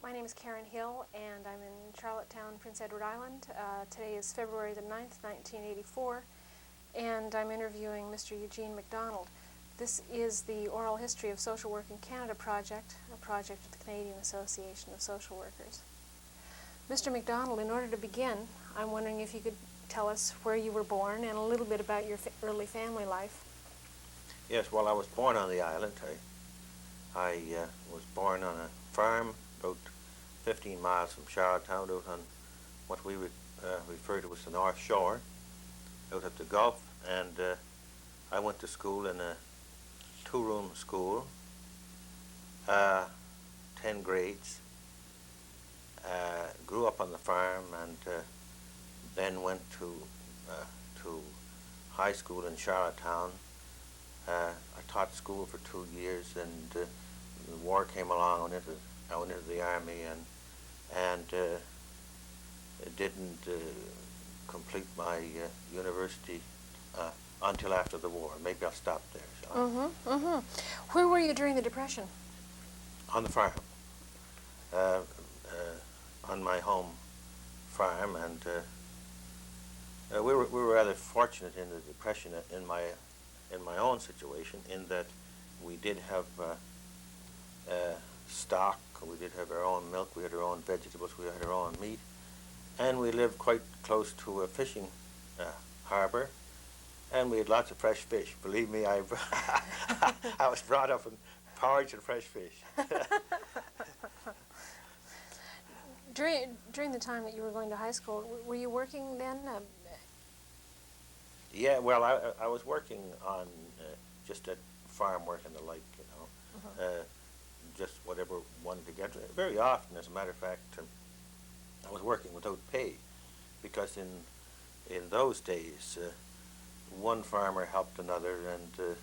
My name is Karen Hill, and I'm in Charlottetown, Prince Edward Island. Today is February the 9th, 1984, and I'm interviewing Mr. Eugene MacDonald. This is the Oral History of Social Work in Canada project, a project of the Canadian Association of Social Workers. Mr. MacDonald, in order to begin, I'm wondering if you could tell us where you were born and a little bit about your early family life. Yes, well, I was born on the island. I was born on a farm about 15 miles from Charlottetown, out on what we would refer to as the North Shore, out at the Gulf, and I went to school in a two-room school, 10 grades, grew up on the farm, and then went to high school in Charlottetown. I taught school for 2 years, and the war came along. I went into the army and didn't complete my university until after the war. Maybe I'll stop there. Shall I? Where were you during the Depression? On the farm, on my home farm, and we were rather fortunate in the Depression in my own situation, in that we did have stock, we did have our own milk, we had our own vegetables, we had our own meat, and we lived quite close to a fishing harbor, and we had lots of fresh fish. Believe me, I was brought up in porridge and fresh fish. During the time that you were going to high school, were you working then? Yeah, well, I was working on just at farm work and the like, you know, just whatever one could get. Very often, as a matter of fact, I was working without pay, because in those days, one farmer helped another, and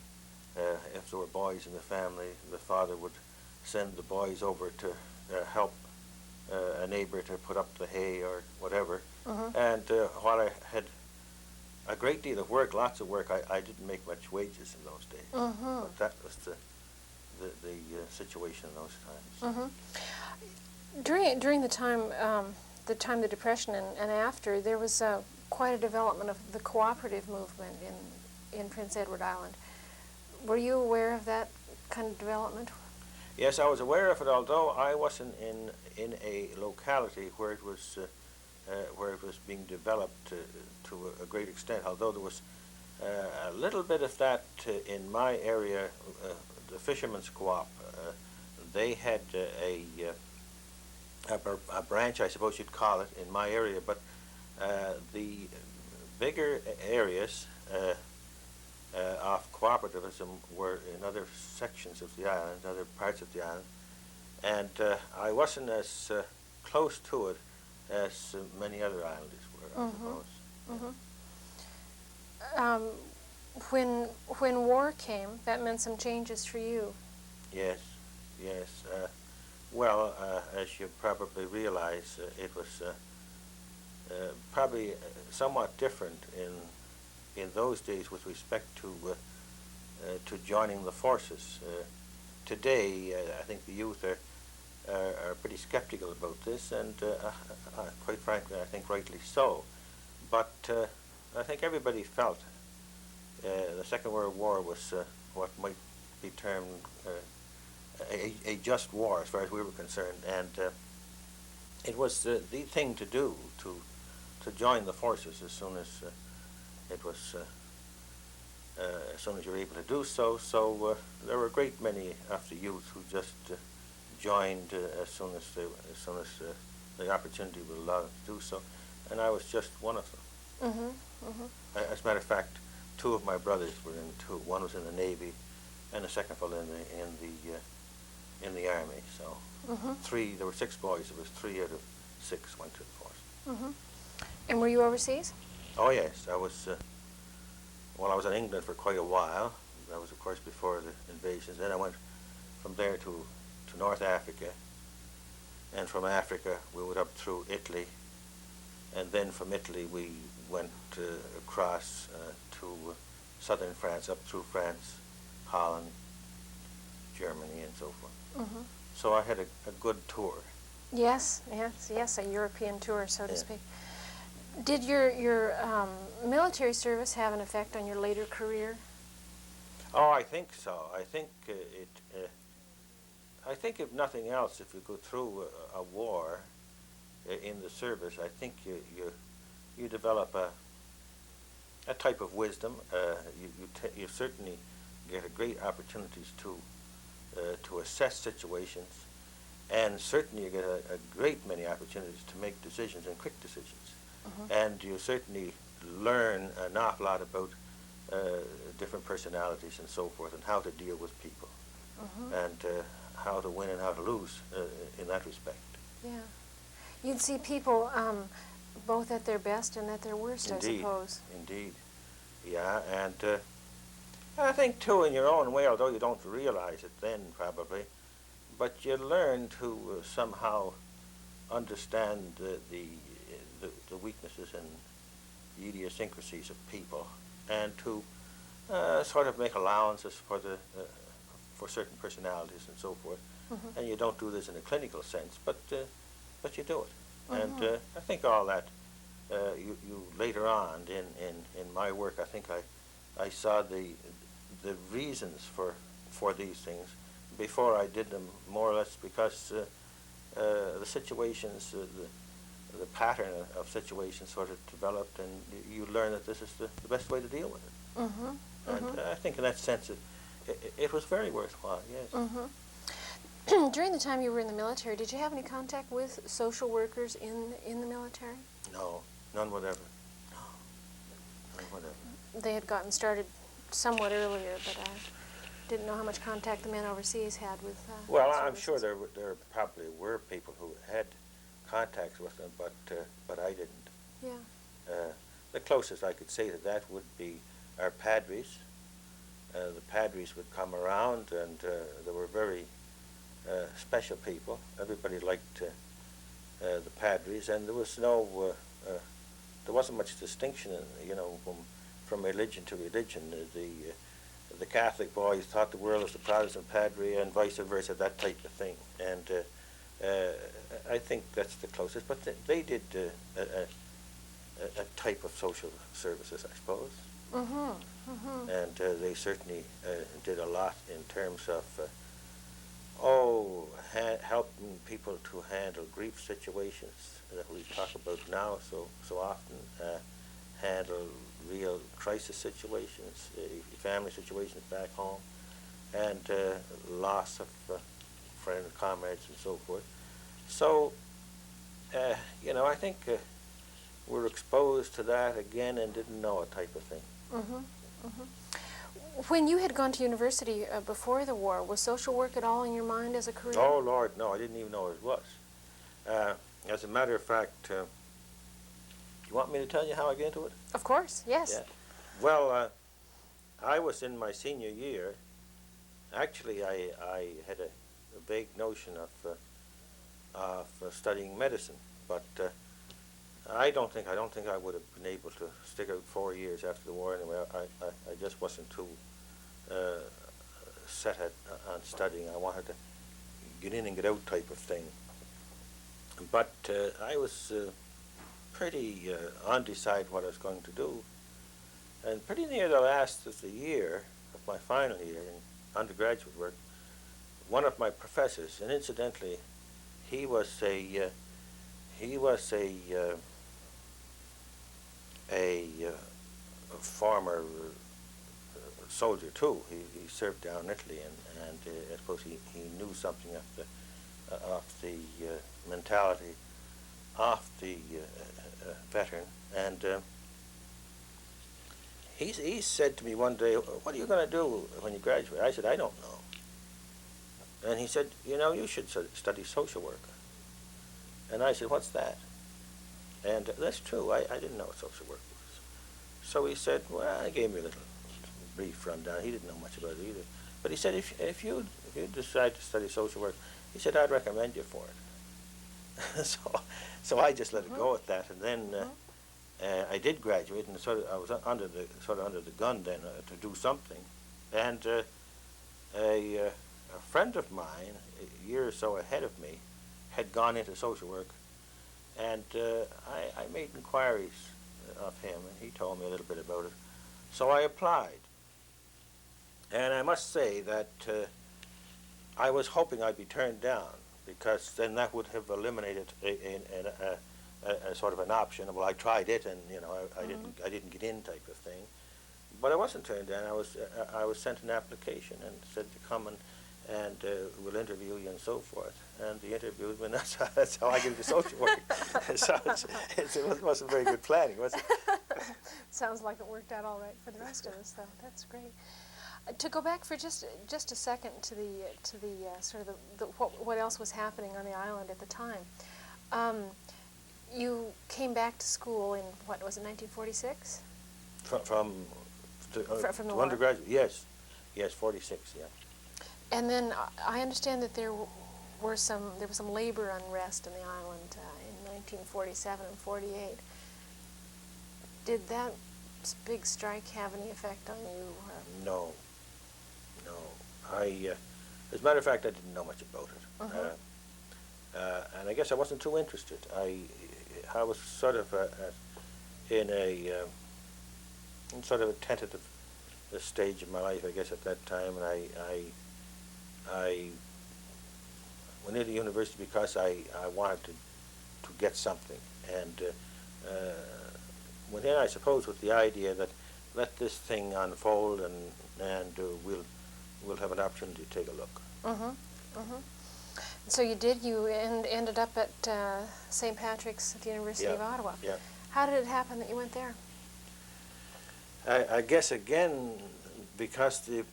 if there were boys in the family, the father would send the boys over to help a neighbor to put up the hay or whatever. And while I had a great deal of work, lots of work, I didn't make much wages in those days. But that was the situation in those times. During the time the Depression and after, there was quite a development of the cooperative movement in Prince Edward Island. Were you aware of that kind of development? Yes, I was aware of it, although I wasn't in a locality where it was being developed to a great extent. Although there was a little bit of that in my area, the Fishermen's Co-op. They had a branch, I suppose you'd call it, in my area, but the bigger areas of cooperativism were in other sections of the island, other parts of the island, and I wasn't as close to it as many other islanders were, I suppose. When war came, that meant some changes for you. Yes, yes. Well, as you probably realize, it was probably somewhat different in those days with respect to joining the forces. Today, I think the youth are pretty skeptical about this, and quite frankly, I think rightly so. But I think everybody felt the Second World War was what might be termed a just war, as far as we were concerned, and it was the thing to do to join the forces as soon as it was as soon as you were able to do so. So there were a great many of the youth who just joined as soon as the opportunity would allow them to do so, and I was just one of them. As a matter of fact, two of my brothers were in two. One was in the Navy, and the second fellow in the Army. So three. There were 6 boys. It was 3 out of 6 went to the force. And were you overseas? Oh yes, I was. Well, I was in England for quite a while. That was, of course, before the invasions. Then I went from there to North Africa, and from Africa we went up through Italy, and then from Italy we went across to southern France, up through France, Holland, Germany, and so forth. So I had a good tour Yes, yes, yes, a European tour, so to Yeah. speak. Did your military service have an effect on your later career? Oh, I think so. I think I think if nothing else, if you go through a war in the service, I think you develop a type of wisdom. You certainly get a great opportunities to assess situations, and certainly you get a great many opportunities to make decisions and quick decisions. And you certainly learn an awful lot about different personalities and so forth, and how to deal with people, and how to win and how to lose in that respect. Yeah. You'd see people both at their best and at their worst, Indeed, I suppose. indeed, yeah, and I think too, in your own way, although you don't realize it then probably, but you learn to somehow understand the weaknesses and the idiosyncrasies of people, and to sort of make allowances for certain personalities and so forth. And you don't do this in a clinical sense, but you do it. And I think all that you later on in my work, I think I saw the reasons for these things before I did them, more or less because the situations, the pattern of situations sort of developed, and you learn that this is the best way to deal with it. And I think in that sense it was very worthwhile, yes. During the time you were in the military, did you have any contact with social workers in the military? No, none whatever. None whatever. They had gotten started somewhat earlier, but I didn't know how much contact the men overseas had with Well, I'm services. sure there probably were people who had contacts with them, but I didn't. Yeah. The closest I could say to that would be our padres. The padres would come around, and they were very special people. Everybody liked the padres, and there was there wasn't much distinction, from religion to religion. The Catholic boys thought the world was the Protestant padre, and vice versa, that type of thing. And I think that's the closest. But they did a type of social services, I suppose. And they certainly did a lot in terms of helping people to handle grief situations that we talk about now so often, handle real crisis situations, family situations back home, and loss of friends, comrades, and so forth. So, I think we're exposed to that again and didn't know a type of thing. When you had gone to university before the war, was social work at all in your mind as a career? Oh, Lord, no, I didn't even know it was. As a matter of fact, you want me to tell you how I got into it? Of course, yes. Yeah. Well, I was in my senior year. Actually, I had a vague notion of studying medicine, but I don't think I would have been able to stick out 4 years after the war anyway. I just wasn't too set on studying. I wanted to get in and get out type of thing. But I was pretty undecided what I was going to do. And pretty near the last of the year, of my final year in undergraduate work, one of my professors, and incidentally, he was a former soldier too. He served down in Italy, and I suppose he knew something of the mentality of the veteran. And he said to me one day, "What are you going to do when you graduate?" I said, "I don't know." And he said, "You should study social work." And I said, "What's that?" And that's true. I didn't know what social work was. So he said, well, he gave me a little brief rundown. He didn't know much about it either. But he said, if you decide to study social work, he said, I'd recommend you for it. So I just let it go at that. And then I did graduate, and I was under the gun then to do something. And a friend of mine, a year or so ahead of me, had gone into social work, and I made inquiries of him, and he told me a little bit about it. So I applied, and I must say that I was hoping I'd be turned down, because then that would have eliminated a sort of an option. Well, I tried it, and I didn't get in type of thing. But I wasn't turned down. I was sent an application and said to come and we'll interview you and so forth. And the interview, and that's how I get into social work. So it wasn't very good planning, was it? Sounds like it worked out all right for the rest of us, though. That's great. To go back for just a second to the sort of what else was happening on the island at the time. You came back to school in, what was it, 1946? From the undergraduate, yes, 46, yeah. And then I understand that there was some labor unrest in the island in 1947 and 48. Did that big strike have any effect on you? No. As a matter of fact, I didn't know much about it, and I guess I wasn't too interested. I was sort of in a sort of a tentative stage of my life, I guess, at that time, and I went into university because I wanted to get something, and went in, I suppose, with the idea that let this thing unfold, and we'll have an opportunity to take a look. So you did. You ended up at St. Patrick's at the University of Ottawa. Yeah. How did it happen that you went there? I guess again, because the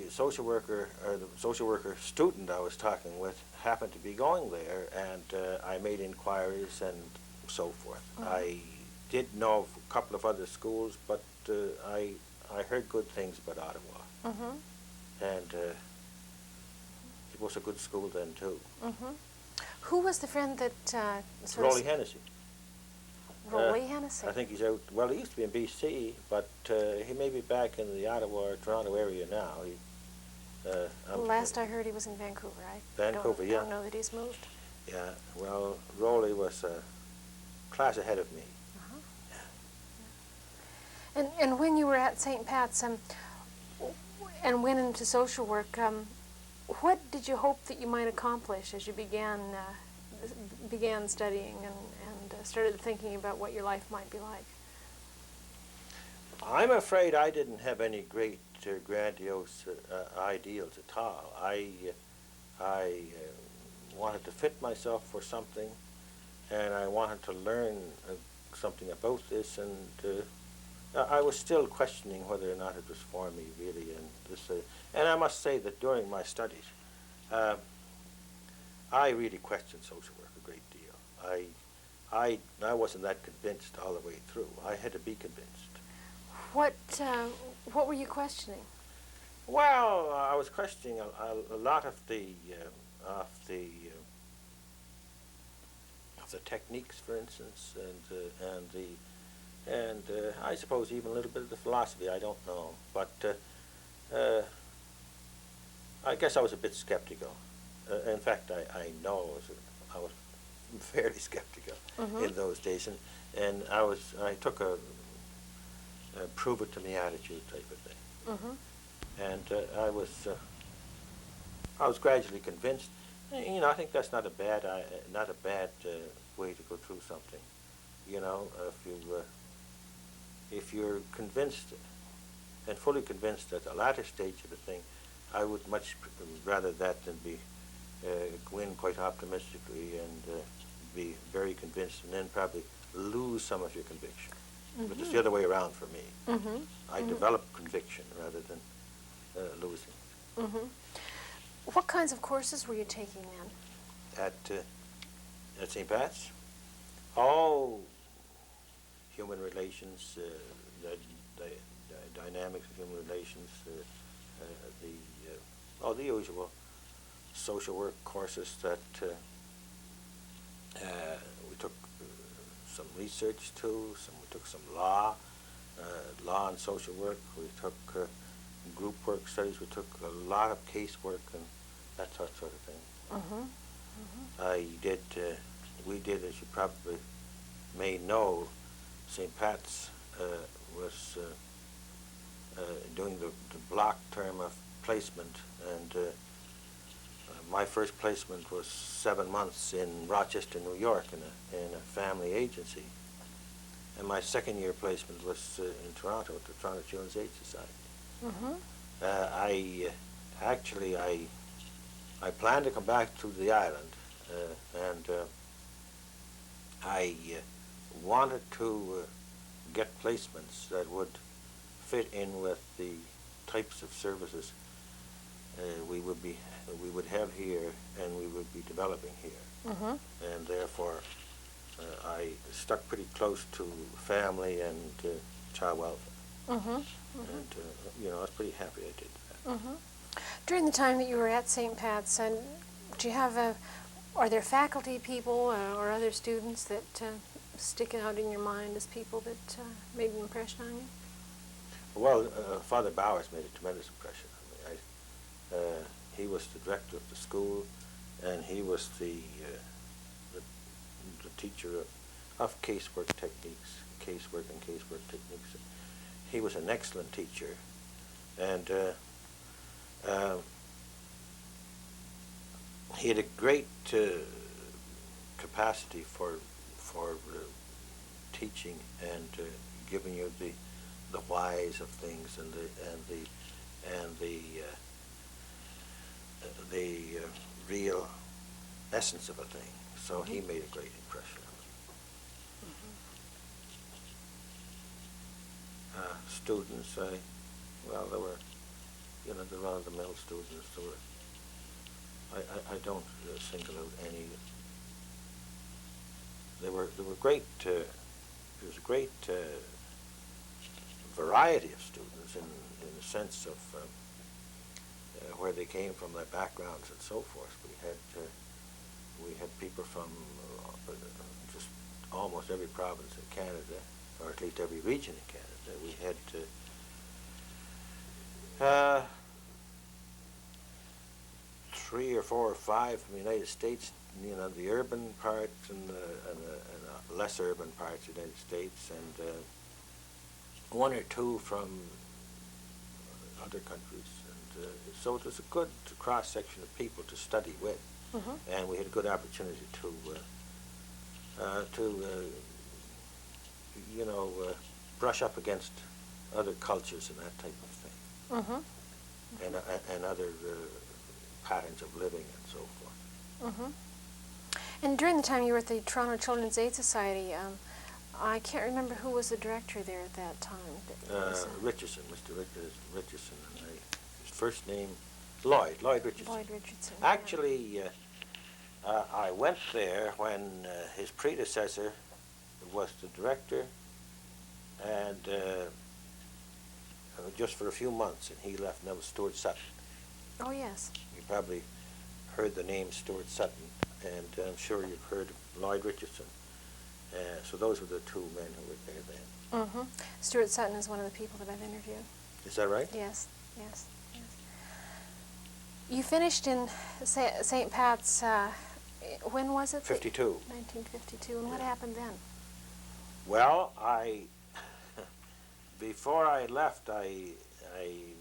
social worker or the social worker student I was talking with happened to be going there, and I made inquiries and so forth. I did know of a couple of other schools, but I heard good things about Ottawa, and it was a good school then too. Who was the friend that Rolly Hennessy. Rolly Hennessy? I think he's out. Well, he used to be in BC, but he may be back in the Ottawa or Toronto area now. Last I heard, he was in Vancouver. Vancouver, I don't know that he's moved. Yeah. Well, Rolly was a class ahead of me. And when you were at St. Pat's and went into social work, what did you hope that you might accomplish as you began studying and started thinking about what your life might be like? I'm afraid I didn't have any great grandiose ideals at all. I wanted to fit myself for something, and I wanted to learn something about this, and I was still questioning whether or not it was for me, really. And I must say that during my studies, I really questioned social work a great deal. I wasn't that convinced all the way through. I had to be convinced. What were you questioning? Well, I was questioning a lot of the techniques, for instance, and I suppose even a little bit of the philosophy. I don't know, but I guess I was a bit skeptical. In fact, I know I was fairly skeptical in those days, and I took a prove it to me attitude type of thing, and I was gradually convinced. I think that's not a bad way to go through something. If you're convinced and fully convinced at the latter stage of the thing, I would much rather that than go in quite optimistically and be very convinced and then probably lose some of your conviction. But it's the other way around for me. I develop conviction rather than losing. What kinds of courses were you taking then? At St. Pat's? Oh, human relations, the dynamics of human relations, the usual social work courses that we took some research to, we took some law and social work, we took group work studies, we took a lot of casework and that sort of thing. we did, as you probably may know, St. Pat's was doing the block term of placement, and my first placement was 7 months in Rochester, New York, in a family agency. And my second year placement was in Toronto, at the Toronto Children's Aid Society. Mm-hmm. I planned to come back to the island, and I wanted to get placements that would fit in with the types of services we would have here and we would be developing here. Mm-hmm. And therefore, I stuck pretty close to family and child welfare. Mm-hmm. Mm-hmm. And I was pretty happy I did that. Mm-hmm. During the time that you were at St. Pat's, and do you have are there faculty people or other students that stick out in your mind as people that made an impression on you? Well, Father Bowers made a tremendous impression on me. He was the director of the school, and he was the teacher of casework techniques. He was an excellent teacher, and he had a great capacity for teaching and giving you the whys of things and the real essence of a thing. So he made a great impression on me. Mm-hmm. Students, well, there were, the run-of-the-mill students. There were. I don't single out any. There were great. There was a great variety of students in the sense of where they came from, their backgrounds, and so forth. We had people from just almost every province in Canada, or at least every region in Canada. We had 3 or 4 or 5 from the United States, the urban parts and the less urban parts of the United States, and 1 or 2 from other countries. And so it was a good cross-section of people to study with. Mm-hmm. And we had a good opportunity to brush up against other cultures and that type of thing. Mm-hmm. And other patterns of living and so forth. Mm-hmm. And during the time you were at the Toronto Children's Aid Society, I can't remember who was the director there at that time. Richardson, Mr. Richardson, and his first name, Lloyd Richardson. Lloyd Richardson. Actually, I went there when his predecessor was the director, and just for a few months, and he left, and that was Stuart Sutton. Oh, yes. You probably heard the name Stuart Sutton, and I'm sure you've heard of Lloyd Richardson. So those were the 2 men who were there then. Mm-hmm. Stuart Sutton is one of the people that I've interviewed. Is that right? Yes. You finished in St. Pat's, when was it? 52. 1952. And what happened then? Well, before I left, I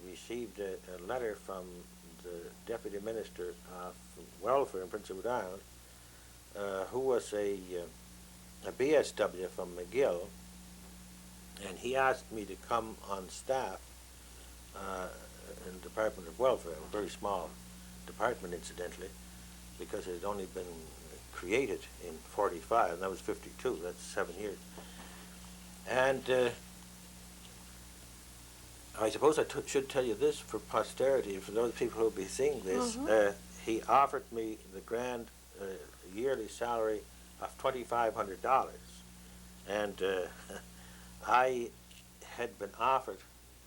received a letter from the Deputy Minister of Welfare in Prince Edward Island, who was a BSW from McGill, and he asked me to come on staff in the Department of Welfare, a very small department, incidentally, because it had only been created in 45, and that was 52, that's 7 years. And I suppose I should tell you this for posterity, for those people who will be seeing this. Mm-hmm. He offered me the grand yearly salary of $2,500, and I had been offered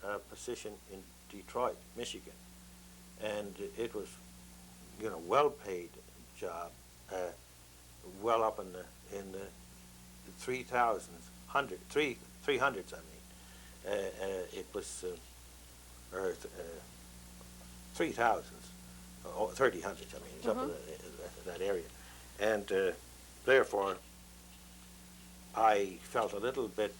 a position in Detroit, Michigan, and it was, well-paid job, well up in the 300s. It was 3,000s, 300s. It's up in that area, And therefore, I felt a little bit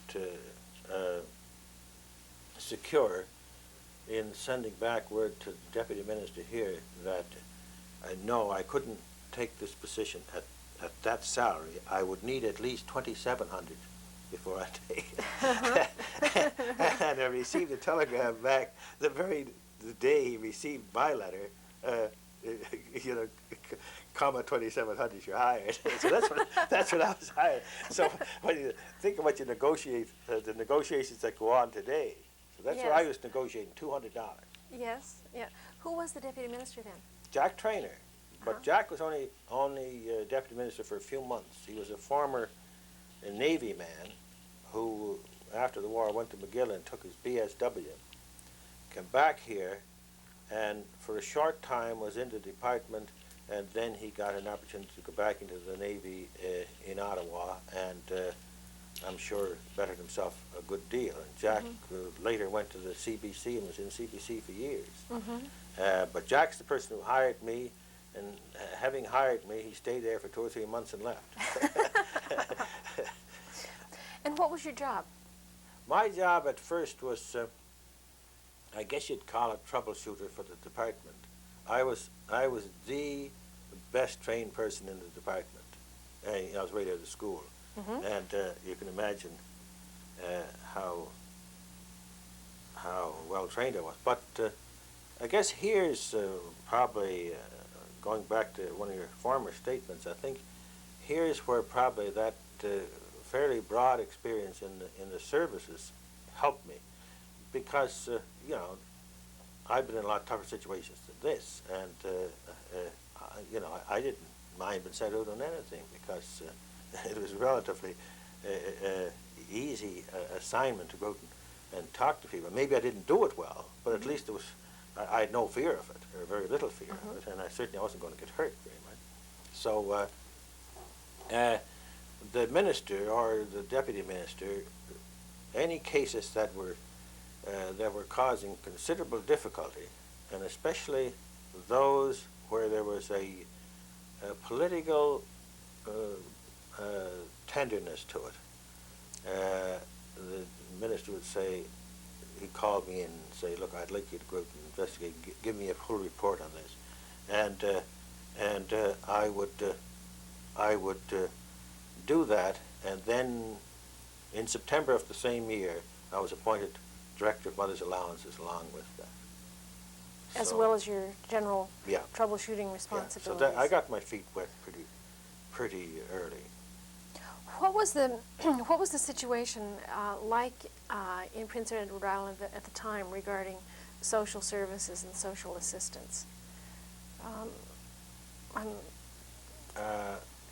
secure in sending back word to the deputy minister here that no, I couldn't take this position at that salary. I would need at least 2,700 before I take it. And I received a telegram back the day he received my letter. You know, comma 2,700, you're hired. So that's when I was hired. So when you think of what you negotiate, the negotiations that go on today. So that's where I was negotiating $200. Yes, yeah. Who was the deputy minister then? Jack Traynor, but Jack was only deputy minister for a few months. He was a former Navy man who, after the war, went to McGill and took his BSW, came back here, and for a short time was in the department, and then he got an opportunity to go back into the Navy in Ottawa, and I'm sure bettered himself a good deal. And Jack later went to the CBC and was in CBC for years. But Jack's the person who hired me, and having hired me, he stayed there for 2 or 3 months and left. And what was your job? My job at first was, I guess you'd call it troubleshooter for the department. I was the best trained person in the department. I was right out of school, and you can imagine how well trained I was. But I guess here's probably going back to one of your former statements. I think here's where probably that fairly broad experience in the services helped me, because you know, I've been in a lot tougher situations than this, and you know, I didn't mind being sent out on anything because it was a relatively easy assignment to go out and talk to people. Maybe I didn't do it well, but at least it was. I had no fear of it, or very little fear of it, and I certainly wasn't going to get hurt very much. So the minister or the deputy minister, any cases that were causing considerable difficulty, and especially those where there was a political tenderness to it, the minister would say, he'd call me in and say, look, I'd like you to go out and investigate, give me a full report on this. And I would do that, and then in September of the same year, I was appointed Director of Mother's Allowances along with that. As well as your general troubleshooting Yeah. responsibilities. So I got my feet wet pretty early. What was the situation like in Prince Edward Island at the time regarding social services and social assistance?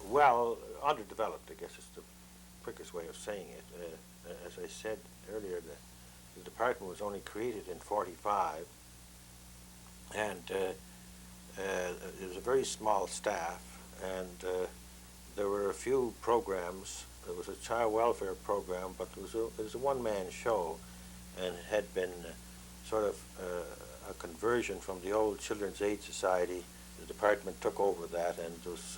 Well, underdeveloped, I guess is the quickest way of saying it. As I said earlier, the department was only created in '45, and it was a very small staff, and there were a few programs. There was a child welfare program, but it was a one-man show, and it had been sort of a conversion from the old Children's Aid Society. The department took over that, and it was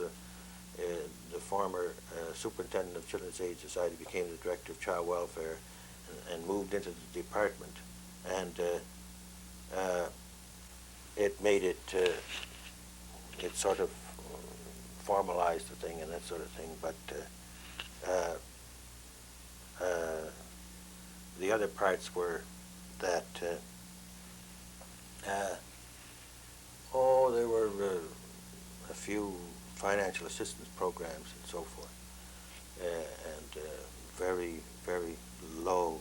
the former superintendent of Children's Aid Society became the director of child welfare, and moved into the department, and it made it sort of formalized the thing and that sort of thing, but the other parts were that there were a few financial assistance programs and so forth, and very, very low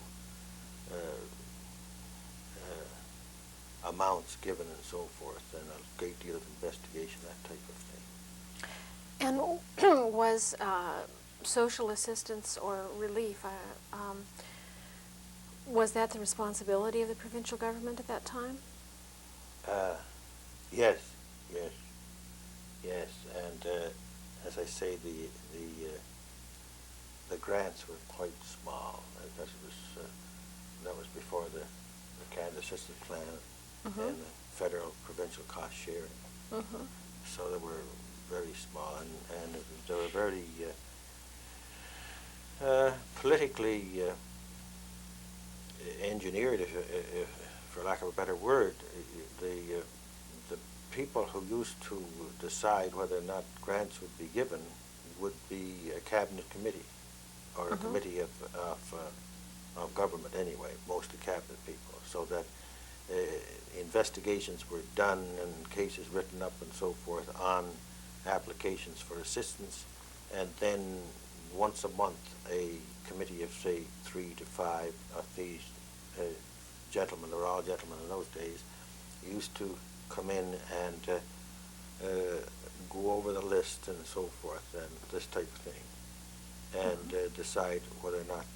amounts given and so forth, and a great deal of investigation, that type of thing. And was social assistance or relief, was that the responsibility of the provincial government at that time? Yes, and as I say, the grants were quite small. That was before the Canada Assistance Plan and the federal provincial cost sharing. So there were very small, and they were very politically engineered, if, for lack of a better word. The people who used to decide whether or not grants would be given would be a cabinet committee, or a committee of government anyway, mostly cabinet people, so that investigations were done and cases written up and so forth on applications for assistance, and then once a month a committee of, say, 3 to 5 of these gentlemen, they were all gentlemen in those days, used to come in and go over the list and so forth, and this type of thing, and decide whether or not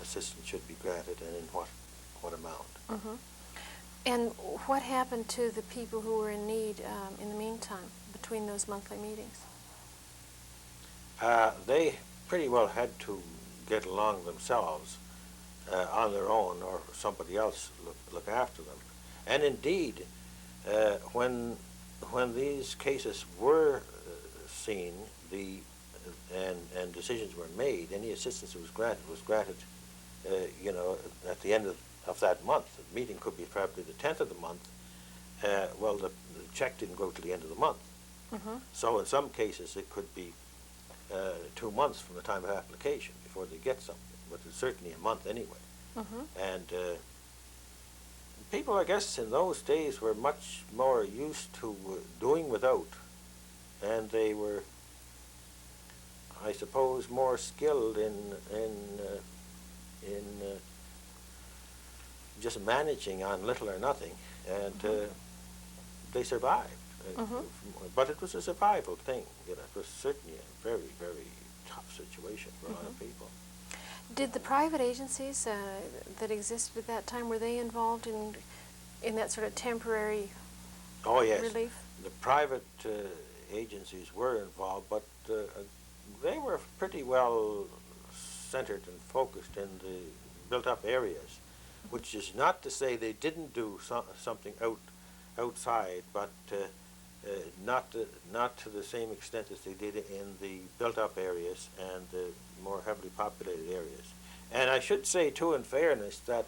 assistance should be granted and in what amount. And what happened to the people who were in need in the meantime, between those monthly meetings? They pretty well had to get along themselves on their own, or somebody else look after them. And indeed, when these cases were seen, and decisions were made, any assistance that was granted, you know, at the end of that month. The meeting could be probably the 10th of the month. Well, the check didn't go to the end of the month. So in some cases it could be 2 months from the time of application before they get something, but it's certainly a month anyway. And people, I guess, in those days were much more used to doing without, and they were, I suppose, more skilled in just managing on little or nothing, and they survived. But it was a survival thing. You know, it was certainly a very, very tough situation for a lot of people. Did the private agencies that existed at that time, were they involved in that sort of temporary Oh yes, relief? the private agencies were involved, but they were pretty well centered and focused in the built-up areas, which is not to say they didn't do something outside, but not to the same extent as they did in the built-up areas and the more heavily populated areas. And I should say, too, in fairness, that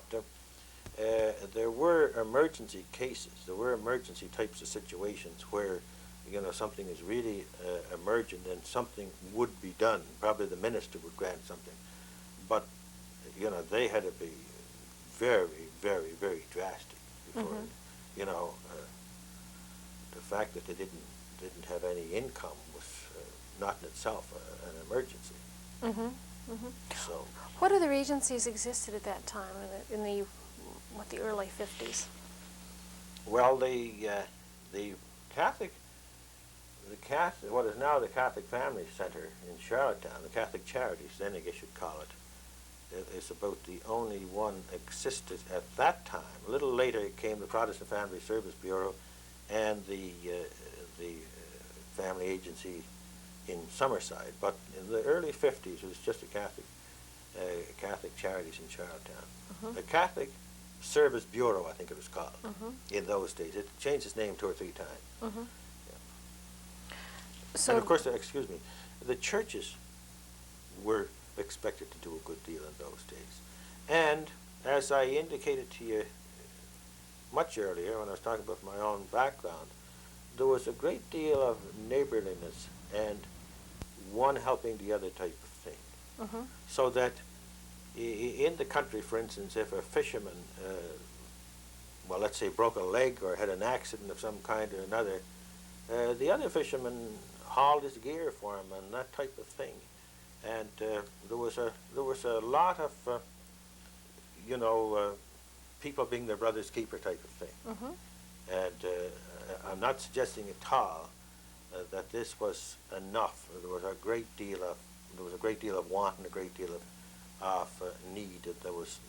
there were emergency cases, there were emergency types of situations where, you know, something is really emergent and something would be done. Probably the minister would grant something, but you know, they had to be very, very, very drastic before, you know, the fact that they didn't have any income was not in itself an emergency. So, what other agencies existed at that time in the early 50s? well, the Catholic, what is now the Catholic Family Center in Charlottetown, the Catholic Charities, then I guess you'd call it, is about the only one existed at that time. A little later came the Protestant Family Service Bureau and the Family Agency in Summerside. But in the early 50s, it was just a Catholic Charities in Charlottetown. The Catholic Service Bureau, I think it was called, in those days. It changed its name 2 or 3 times. So, and of course, excuse me, the churches were expected to do a good deal in those days. And as I indicated to you much earlier when I was talking about my own background, there was a great deal of neighborliness and one helping the other type of thing. So that in the country, for instance, if a fisherman, well, let's say broke a leg or had an accident of some kind or another, the other fisherman hauled his gear for him and that type of thing. And there was a lot of, you know, people being their brother's keeper type of thing. And I'm not suggesting at all that this was enough. There was a great deal of want and a great deal of need that was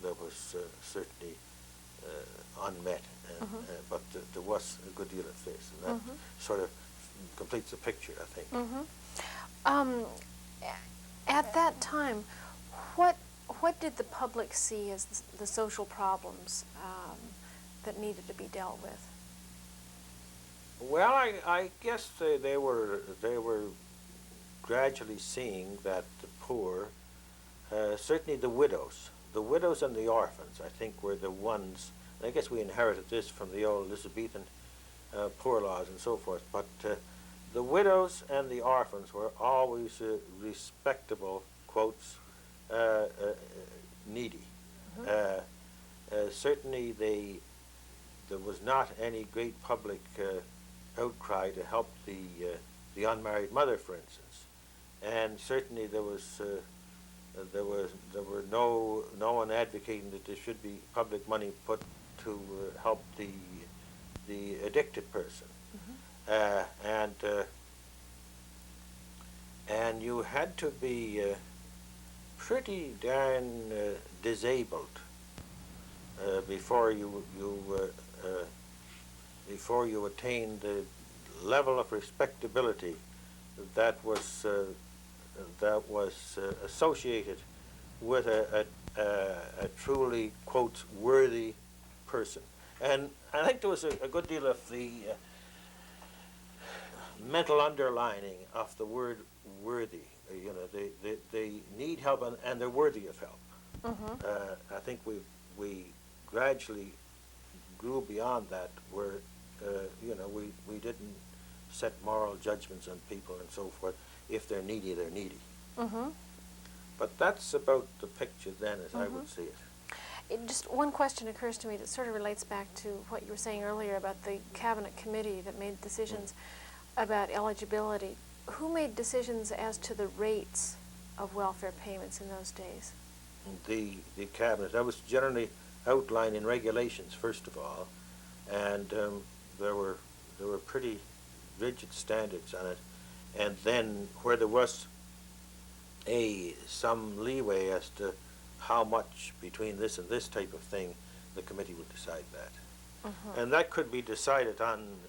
certainly unmet. And, but there was a good deal of this, and that sort of completes the picture, I think. At that time, what did the public see as the social problems that needed to be dealt with? Well, I guess they were gradually seeing that the poor, certainly the widows and the orphans, I think were the ones. And I guess we inherited this from the old Elizabethan poor laws and so forth. But the widows and the orphans were always respectable, quotes, needy. Certainly, there was not any great public outcry to help the unmarried mother, for instance, and certainly there were no one advocating that there should be public money put to help the addicted person, and you had to be pretty darn disabled before you attained the level of respectability that was associated with a truly, quote, worthy person. And I think there was a good deal of the mental underlining of the word worthy. You know, they need help and they're worthy of help. I think we gradually grew beyond that, where we didn't set moral judgments on people and so forth. If they're needy, they're needy. But that's about the picture then, as I would see it. Just one question occurs to me that sort of relates back to what you were saying earlier about the cabinet committee that made decisions about eligibility. Who made decisions as to the rates of welfare payments in those days? The cabinet. That was generally outlined in regulations, first of all, and there were pretty rigid standards on it. And then where there was some leeway as to how much between this and this type of thing, the committee would decide that. And that could be decided on,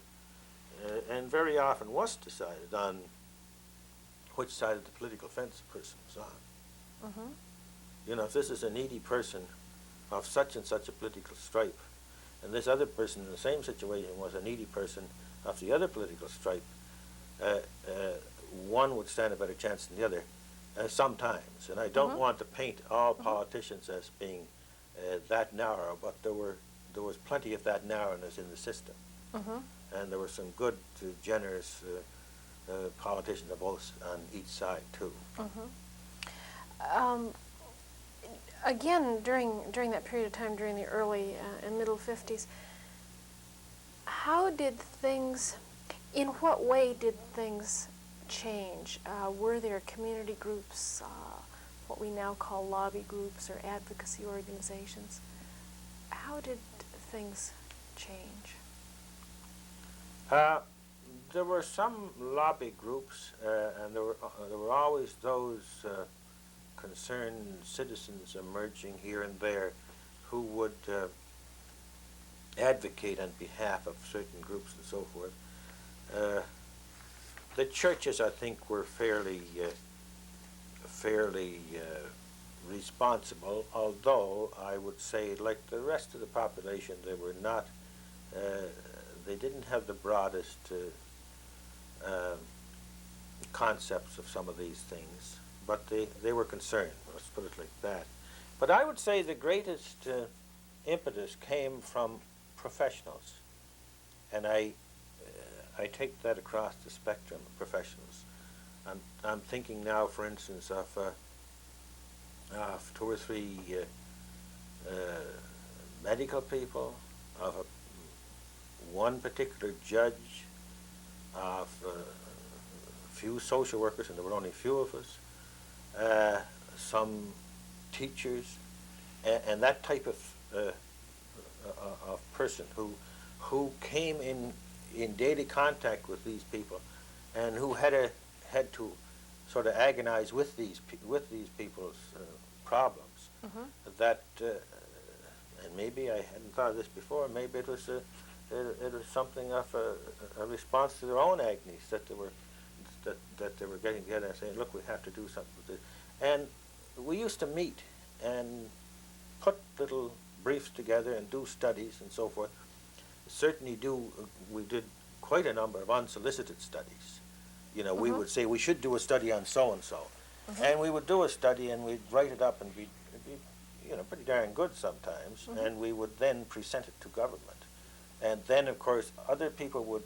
and very often was decided on, which side of the political fence the person was on. You know, if this is a needy person of such and such a political stripe, and this other person in the same situation was a needy person of the other political stripe, one would stand a better chance than the other sometimes. And I don't want to paint all politicians as being that narrow, but there was plenty of that narrowness in the system. And there were some good, generous politicians of both on each side, too. Again, during that period of time, during the early and middle 50s, in what way did things change? Were there community groups, what we now call lobby groups or advocacy organizations? How did things change? There were some lobby groups, and there were always those concerned citizens emerging here and there who would advocate on behalf of certain groups and so forth. The churches, I think, were fairly responsible, although I would say, like the rest of the population, they were not. They didn't have the broadest concepts of some of these things, but they were concerned. Let's put it like that. But I would say the greatest impetus came from professionals, and I take that across the spectrum of professionals. I'm thinking now, for instance, of two or three medical people, of one particular judge, of a few social workers, and there were only a few of us, some teachers, and that type of person who came in daily contact with these people, and who had to sort of agonize with these people's problems. That and maybe I hadn't thought of this before. Maybe it was something of a response to their own agonies that they were getting together and saying, "Look, we have to do something with this." And we used to meet and put little briefs together and do studies and so forth. We did quite a number of unsolicited studies. You know, we Mhm. would say we should do a study on so-and-so. And we would do a study and we'd write it up and it'd be, you know, pretty darn good sometimes. And we would then present it to government. And then, of course, other people would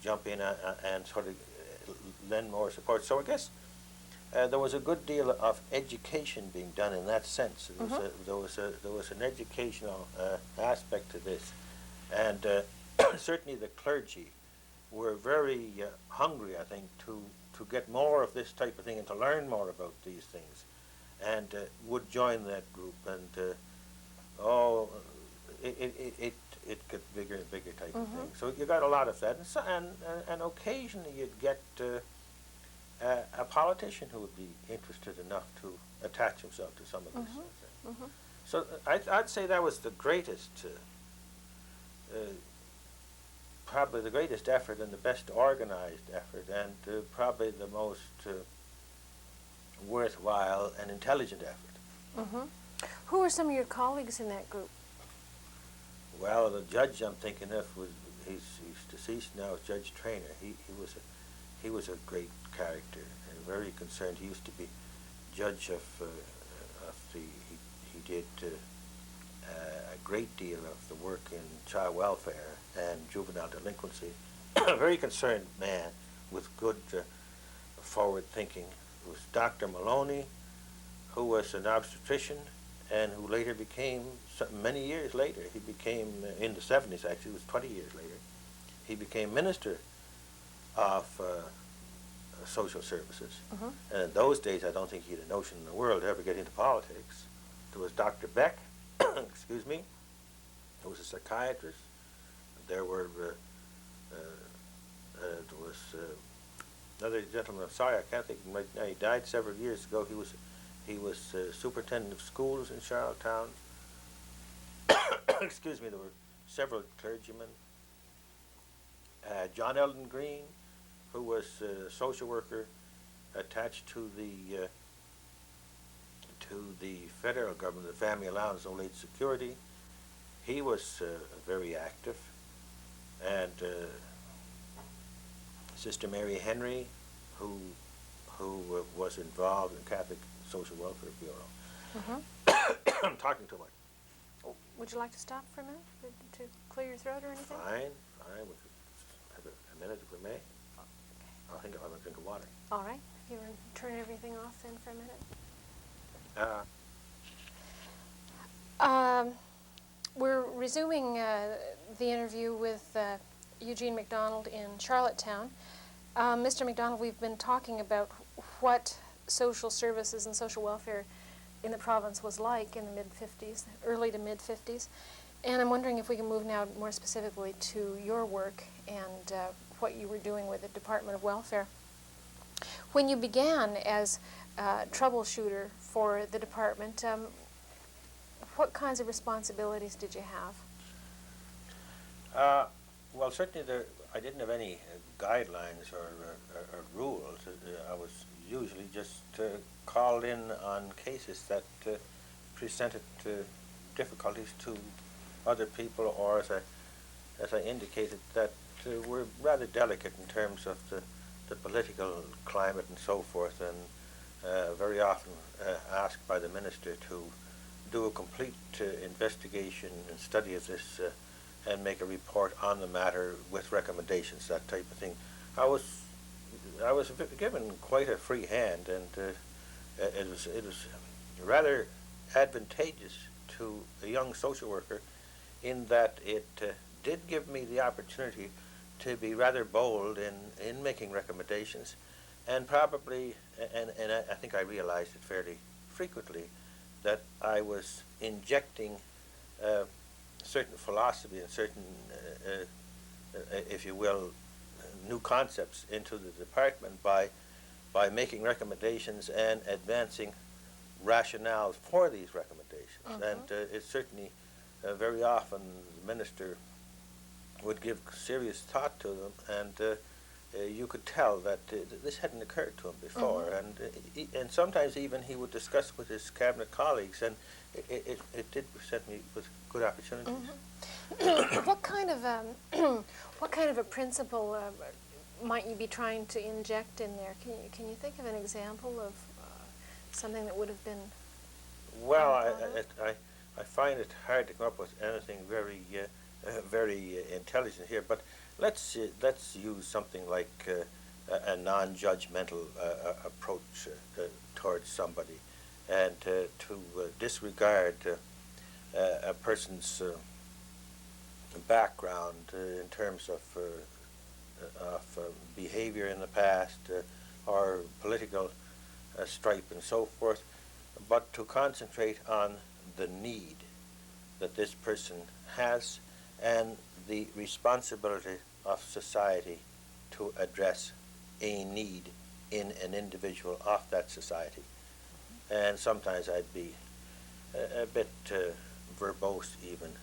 jump in and sort of lend more support. So I guess there was a good deal of education being done in that sense. There was an educational aspect to this, and certainly the clergy were very hungry, I think, to get more of this type of thing and to learn more about these things, and would join that group. And it got bigger and bigger type of thing. So you got a lot of that, and occasionally you'd get a politician who would be interested enough to attach himself to some of this. So I'd say that was the greatest, probably the greatest effort and the best organized effort, and probably the most worthwhile and intelligent effort. Who were some of your colleagues in that group? Well, the judge I'm thinking of he's deceased now, Judge Traynor. He was a great character, and very concerned. He used to be judge of he did a great deal of the work in child welfare and juvenile delinquency. A very concerned man with good forward thinking. It was Dr. Maloney, who was an obstetrician and who later became, many years later, he became, in the 70s actually, it was 20 years later, he became Minister of Social Services. And in those days, I don't think he had a notion in the world to ever get into politics. There was Dr. Beck, excuse me, who was a psychiatrist. There was another gentleman, I'm sorry, I can't think of him right now. He died several years ago. He was superintendent of schools in Charlottetown. Excuse me, there were several clergymen. John Eldon Greene, who was a social worker attached to the federal government, the Family Allowance Old Age Security. He was very active. And Sister Mary Henry, who was involved in Catholic Social Welfare Bureau. I'm talking too much. Would you like to stop for a minute to clear your throat or anything? Fine. We could have a minute if we may. I think I'll have a drink of water. All right. If you want to turn everything off then for a minute. We're resuming the interview with Eugene MacDonald in Charlottetown. Mr. MacDonald, we've been talking about what social services and social welfare in the province was like in the mid-50s, early to mid-50s. And I'm wondering if we can move now more specifically to your work and what you were doing with the Department of Welfare. When you began as troubleshooter for the department, what kinds of responsibilities did you have? Well, certainly I didn't have any guidelines or rules. I was usually just called in on cases that presented difficulties to other people, or as I indicated, that were rather delicate in terms of the political climate and so forth, and very often asked by the minister to do a complete investigation and study of this and make a report on the matter with recommendations, that type of thing. I was given quite a free hand, and it was rather advantageous to a young social worker in that it did give me the opportunity to be rather bold in making recommendations, and probably, and I think I realized it fairly frequently, that I was injecting certain philosophy and certain, if you will, new concepts into the department by making recommendations and advancing rationales for these recommendations. And it's certainly very often the minister would give serious thought to them, and you could tell that this hadn't occurred to him before, and sometimes even he would discuss with his cabinet colleagues, and it did present me with good opportunities. What kind of what kind of a principle might you be trying to inject in there? Can you think of an example of something that would have been? Well, I find it hard to come up with anything very intelligent here, but let's use something like a non-judgmental approach towards somebody, and to disregard a person's background in terms of behavior in the past or political stripe and so forth, but to concentrate on the need that this person has and the responsibility of society to address a need in an individual of that society. And sometimes I'd be a bit verbose even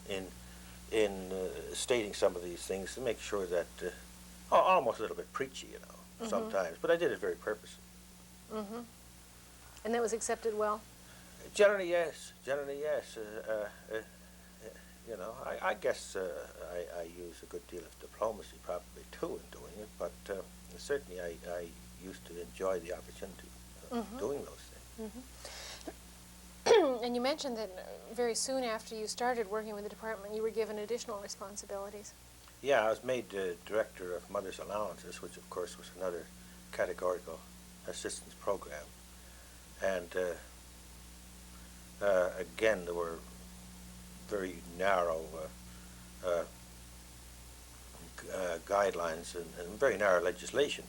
in stating some of these things to make sure that, almost a little bit preachy, you know, sometimes, but I did it very purposely. And that was accepted well? Generally, yes. Generally, yes. You know, I guess I use a good deal of diplomacy probably too in doing it, but certainly I used to enjoy the opportunity of doing those things. And you mentioned that very soon after you started working with the department, you were given additional responsibilities. Yeah, I was made director of Mother's Allowances, which of course was another categorical assistance program. And again, there were very narrow guidelines and very narrow legislation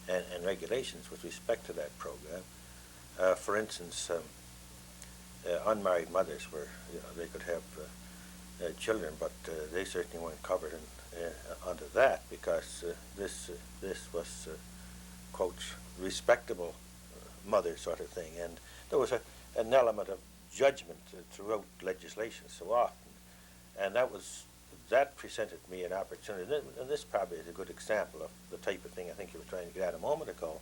and regulations with respect to that program. For instance, unmarried mothers were, you know, they could have children, but they certainly weren't covered under that because this was, quote, respectable mother sort of thing, and there was an element of judgment throughout legislation so often, and that presented me an opportunity, and this probably is a good example of the type of thing I think you were trying to get at a moment ago,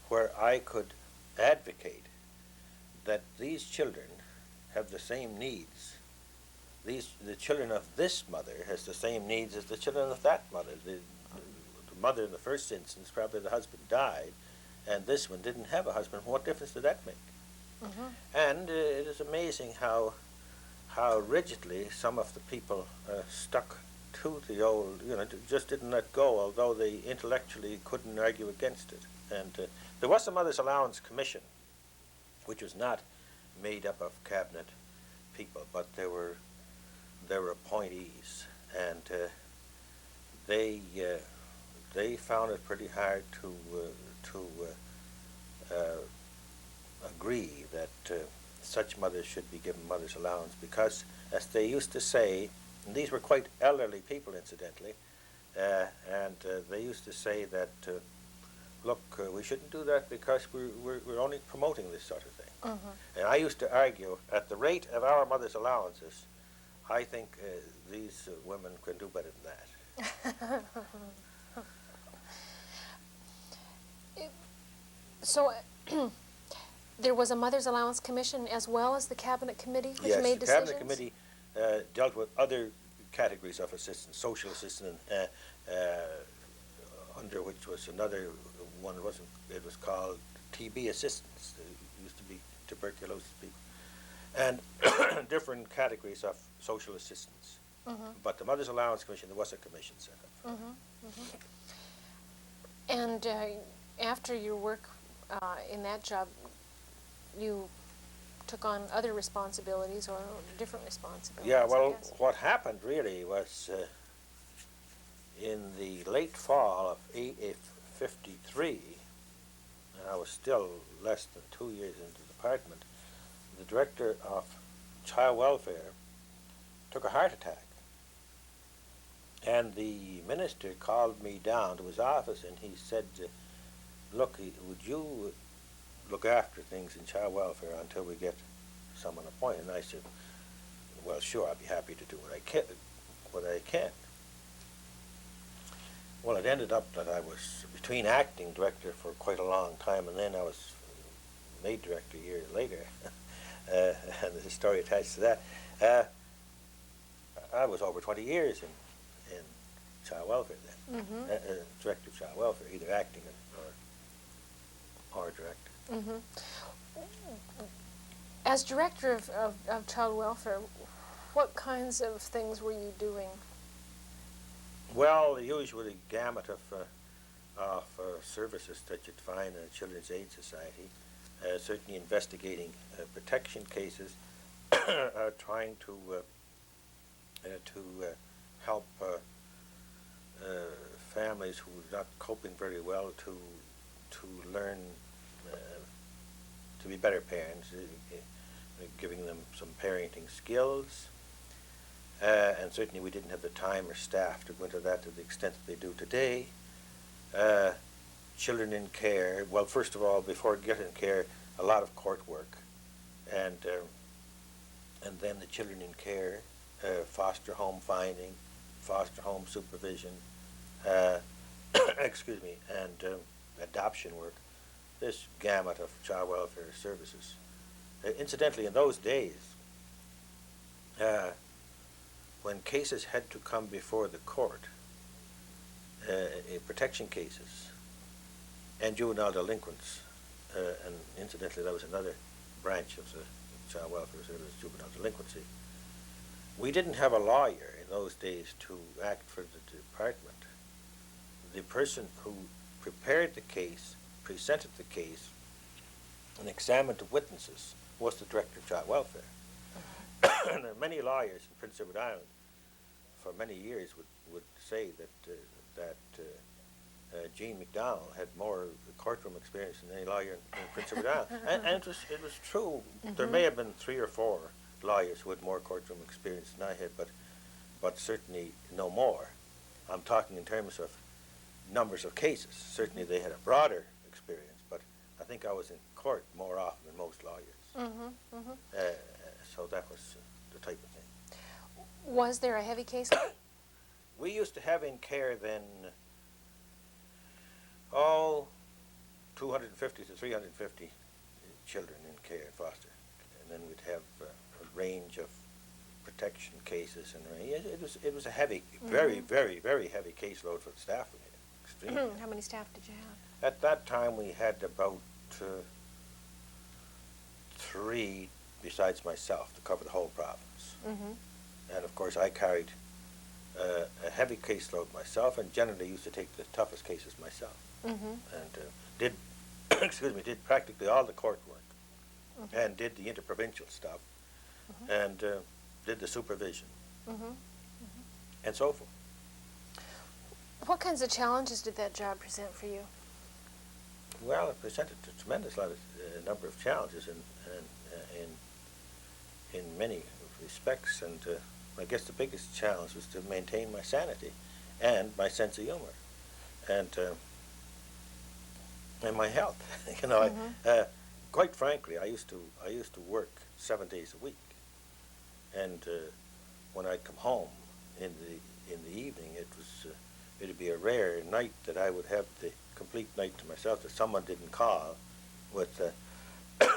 where I could advocate that these children have the same needs. The children of this mother has the same needs as the children of that mother. The mother in the first instance, probably the husband died, and this one didn't have a husband. What difference did that make? And it is amazing how rigidly some of the people stuck to the old, you know, just didn't let go, although they intellectually couldn't argue against it. And there was a Mother's Allowance Commission, which was not made up of cabinet people, but there were appointees, and they found it pretty hard to agree that such mothers should be given mother's allowance because, as they used to say, and these were quite elderly people, incidentally, and they used to say that, look, we shouldn't do that because we're only promoting this sort of thing. And I used to argue, at the rate of our mother's allowances, I think these women can do better than that. So there was a Mother's Allowance Commission as well as the Cabinet Committee which made decisions? Yes, the Cabinet Committee dealt with other categories of assistance, social assistance, under which was another one, it was called TB assistance. It used to be tuberculosis people. And different categories of social assistance. But the Mother's Allowance Commission, there was a commission set up. And after your work in that job, you took on other responsibilities or different responsibilities? Yeah, well, what happened really was in the late fall of '53, and I was still less than 2 years into the department, the director of child welfare took a heart attack. And the minister called me down to his office and he said, look, would you look after things in child welfare until we get someone appointed? And I said, well, sure, I'll be happy to do what I can. Well, it ended up that I was between acting director for quite a long time, and then I was made director a year later, and there's a story attached to that. I was over 20 years in child welfare then, director of child welfare, either acting or director. As director of child welfare, what kinds of things were you doing? Well, the usual gamut of services that you'd find in a Children's Aid Society. Certainly investigating protection cases, trying to help families who are not coping very well to learn to be better parents, giving them some parenting skills. And certainly we didn't have the time or staff to go into that to the extent that they do today. Children in care, well, first of all, before getting care, a lot of court work. And then the children in care, foster home finding, foster home supervision, excuse me, and adoption work. This gamut of child welfare services. Incidentally, in those days, when cases had to come before the court, protection cases, and juvenile delinquents, and incidentally that was another branch of the child welfare service, juvenile delinquency, we didn't have a lawyer in those days to act for the department. The person who prepared the case, presented the case, and examined the witnesses was the director of child welfare. And many lawyers in Prince Edward Island for many years would say that Eugene MacDonald had more courtroom experience than any lawyer in Prince Edward Island. And it was true. There may have been 3 or 4 lawyers who had more courtroom experience than I had, but certainly no more. I'm talking in terms of numbers of cases. Certainly they had a broader experience, but I think I was in court more often than most lawyers. So that was the type of thing. Was there a heavy caseload? We used to have in care then, 250 to 350 children in care and foster. And then we'd have a range of protection cases, and it was a heavy, very, very, very heavy caseload for the staff we had. Extremely. How many staff did you have? At that time we had about 3 besides myself to cover the whole province. And of course I carried a heavy caseload myself, and generally used to take the toughest cases myself. And did excuse me, did practically all the court work, and did the interprovincial stuff, and did the supervision, and so forth. What kinds of challenges did that job present for you? Well, it presented a tremendous number of challenges in many respects, and I guess the biggest challenge was to maintain my sanity and my sense of humor, and my health. You know, quite frankly, I used to work 7 days a week, and when I'd come home in the evening, it'd be a rare night that I would have the complete night to myself, that someone didn't call with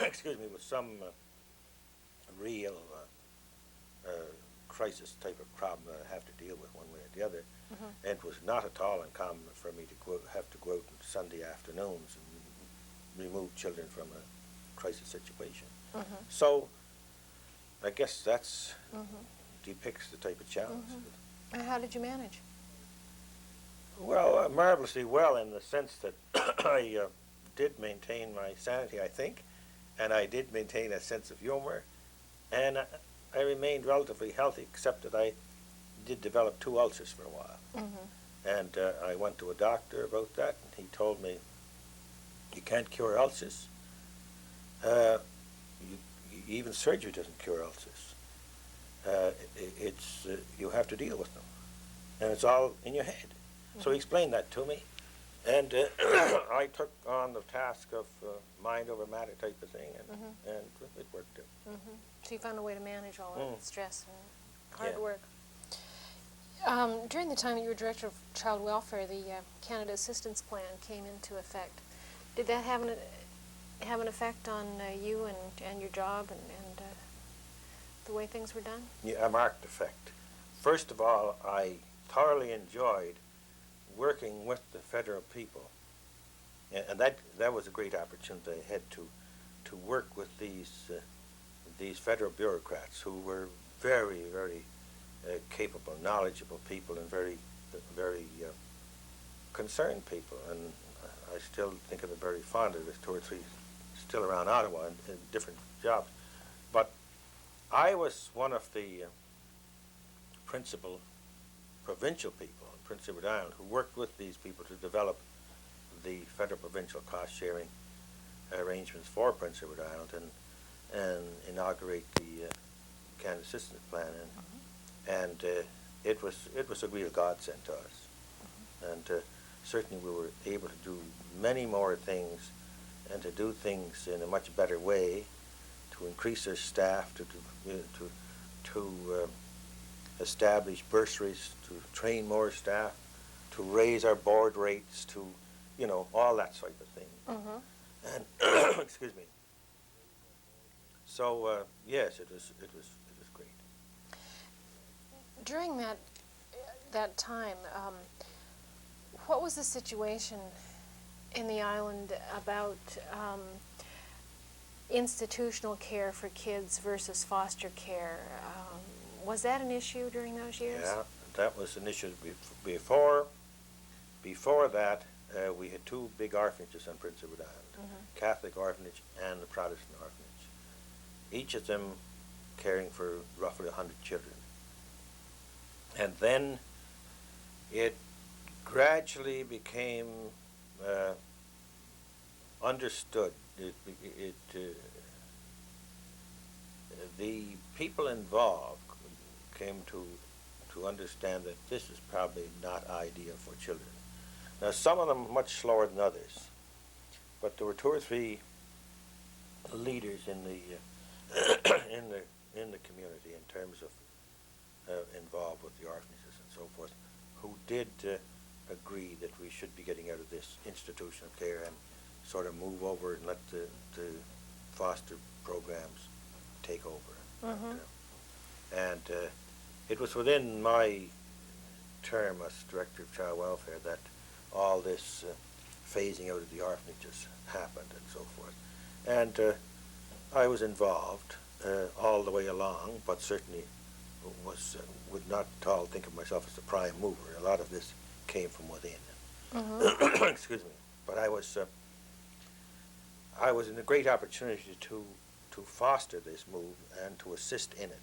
excuse me, with some real crisis type of problem that I have to deal with one way or the other. And it was not at all uncommon for me to have to go out on Sunday afternoons and remove children from a crisis situation. So I guess that's depicts the type of challenge. And how did you manage? Well, marvelously well, in the sense that I did maintain my sanity, I think, and I did maintain a sense of humor, and I remained relatively healthy, except that I did develop 2 ulcers for a while. And I went to a doctor about that, and he told me, you can't cure ulcers. Even surgery doesn't cure ulcers. You have to deal with them, and it's all in your head. So he explained that to me, and I took on the task of mind over matter type of thing, and it worked out. So you found a way to manage all that stress and hard Yeah. work. During the time that you were Director of Child Welfare, the Canada Assistance Plan came into effect. Did that have an effect on you and your job and the way things were done? Yeah, a marked effect. First of all, I thoroughly enjoyed working with the federal people, and that was a great opportunity I had to work with these federal bureaucrats who were very, very capable, knowledgeable people, and very, very concerned people. And I still think of them very fondly. There's two or three still around Ottawa in different jobs. But I was one of the principal provincial people in Prince Edward Island who worked with these people to develop the federal provincial cost sharing arrangements for Prince Edward Island and inaugurate the Canada Assistance Plan. And it was a real godsend to us. And certainly we were able to do many more things and to do things in a much better way, to increase our staff, to establish bursaries, to train more staff, to raise our board rates, to, all that sort of thing. And excuse me. So yes, it was great. During that time, what was the situation in the island about institutional care for kids versus foster care? Was that an issue during those years? Yeah, that was an issue before. Before that, we had two big orphanages on Prince Edward Island, Catholic orphanage and the Protestant orphanage, each of them caring for roughly 100 children. And then it gradually became understood. The people involved came to understand that this is probably not ideal for children. Now, some of them much slower than others, but there were two or three leaders in the in the community in terms of involved with the orphanages and so forth, who did agree that we should be getting out of this institutional care and sort of move over and let the foster programs take over. And it was within my term as Director of Child Welfare that all this phasing out of the orphanages happened and so forth. And I was involved all the way along, but certainly would not at all think of myself as the prime mover. A lot of this came from within. Excuse me. But I was in a great opportunity to foster this move and to assist in it.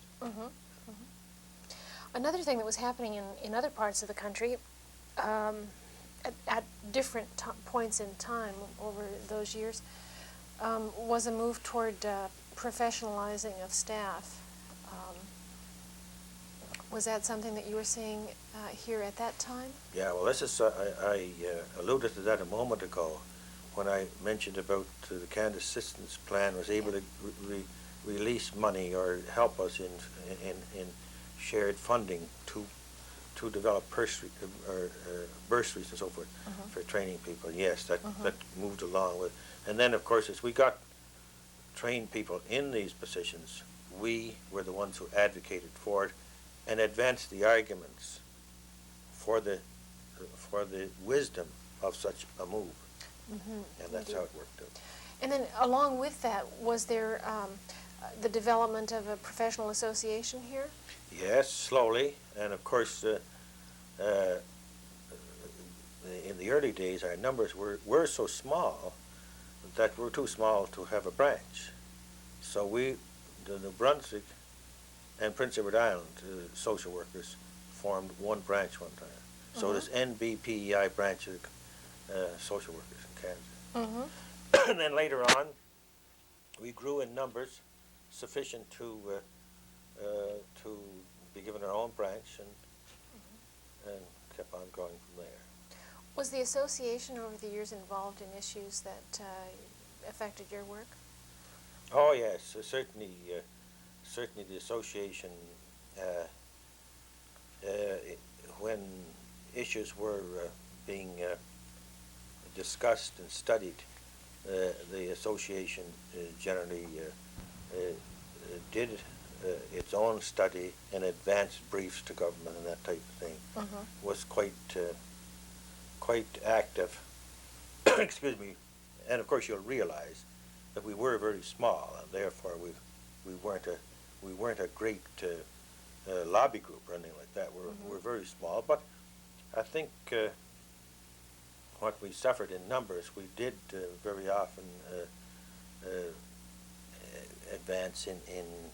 Another thing that was happening in other parts of the country at different points in time over those years was a move toward professionalizing of staff. Was that something that you were seeing here at that time? Yeah, well, this is, I alluded to that a moment ago when I mentioned about the Canada Assistance Plan was able to release money or help us in shared funding to develop bursaries and so forth for training people. Yes, that moved along with. And then, of course, as we got trained people in these positions, we were the ones who advocated for it and advanced the arguments for the wisdom of such a move. And that's how it worked out. And then along with that, was there the development of a professional association here? Yes, slowly. And of course, in the early days, our numbers were so small that we're too small to have a branch. So the New Brunswick and Prince Edward Island social workers formed one branch one time. So this NBPEI branch of social workers in Canada. And then later on, we grew in numbers sufficient to be given our own branch and kept on going from there. Was the association over the years involved in issues that affected your work? Oh yes, certainly the association when issues were being discussed and studied, the association generally did its own study and advanced briefs to government and that type of thing. Was quite active. Excuse me. And of course, you'll realize that we were very small, and therefore we weren't a great lobby group or anything like that. We're very small, but I think what we suffered in numbers, we did very often advance in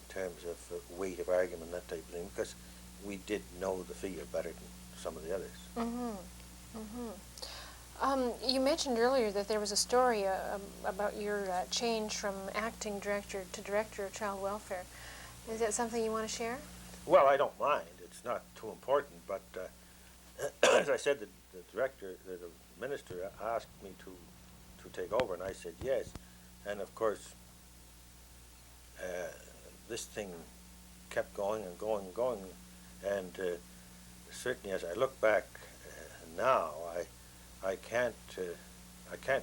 terms of weight of argument, that type of thing, because we did know the field better than some of the others. You mentioned earlier that there was a story about your change from acting director to director of child welfare. Is that something you want to share? Well, I don't mind. It's not too important, but as I said, the minister asked me to take over, and I said yes. And of course, this thing kept going and going and going, and certainly as I look back now, I can't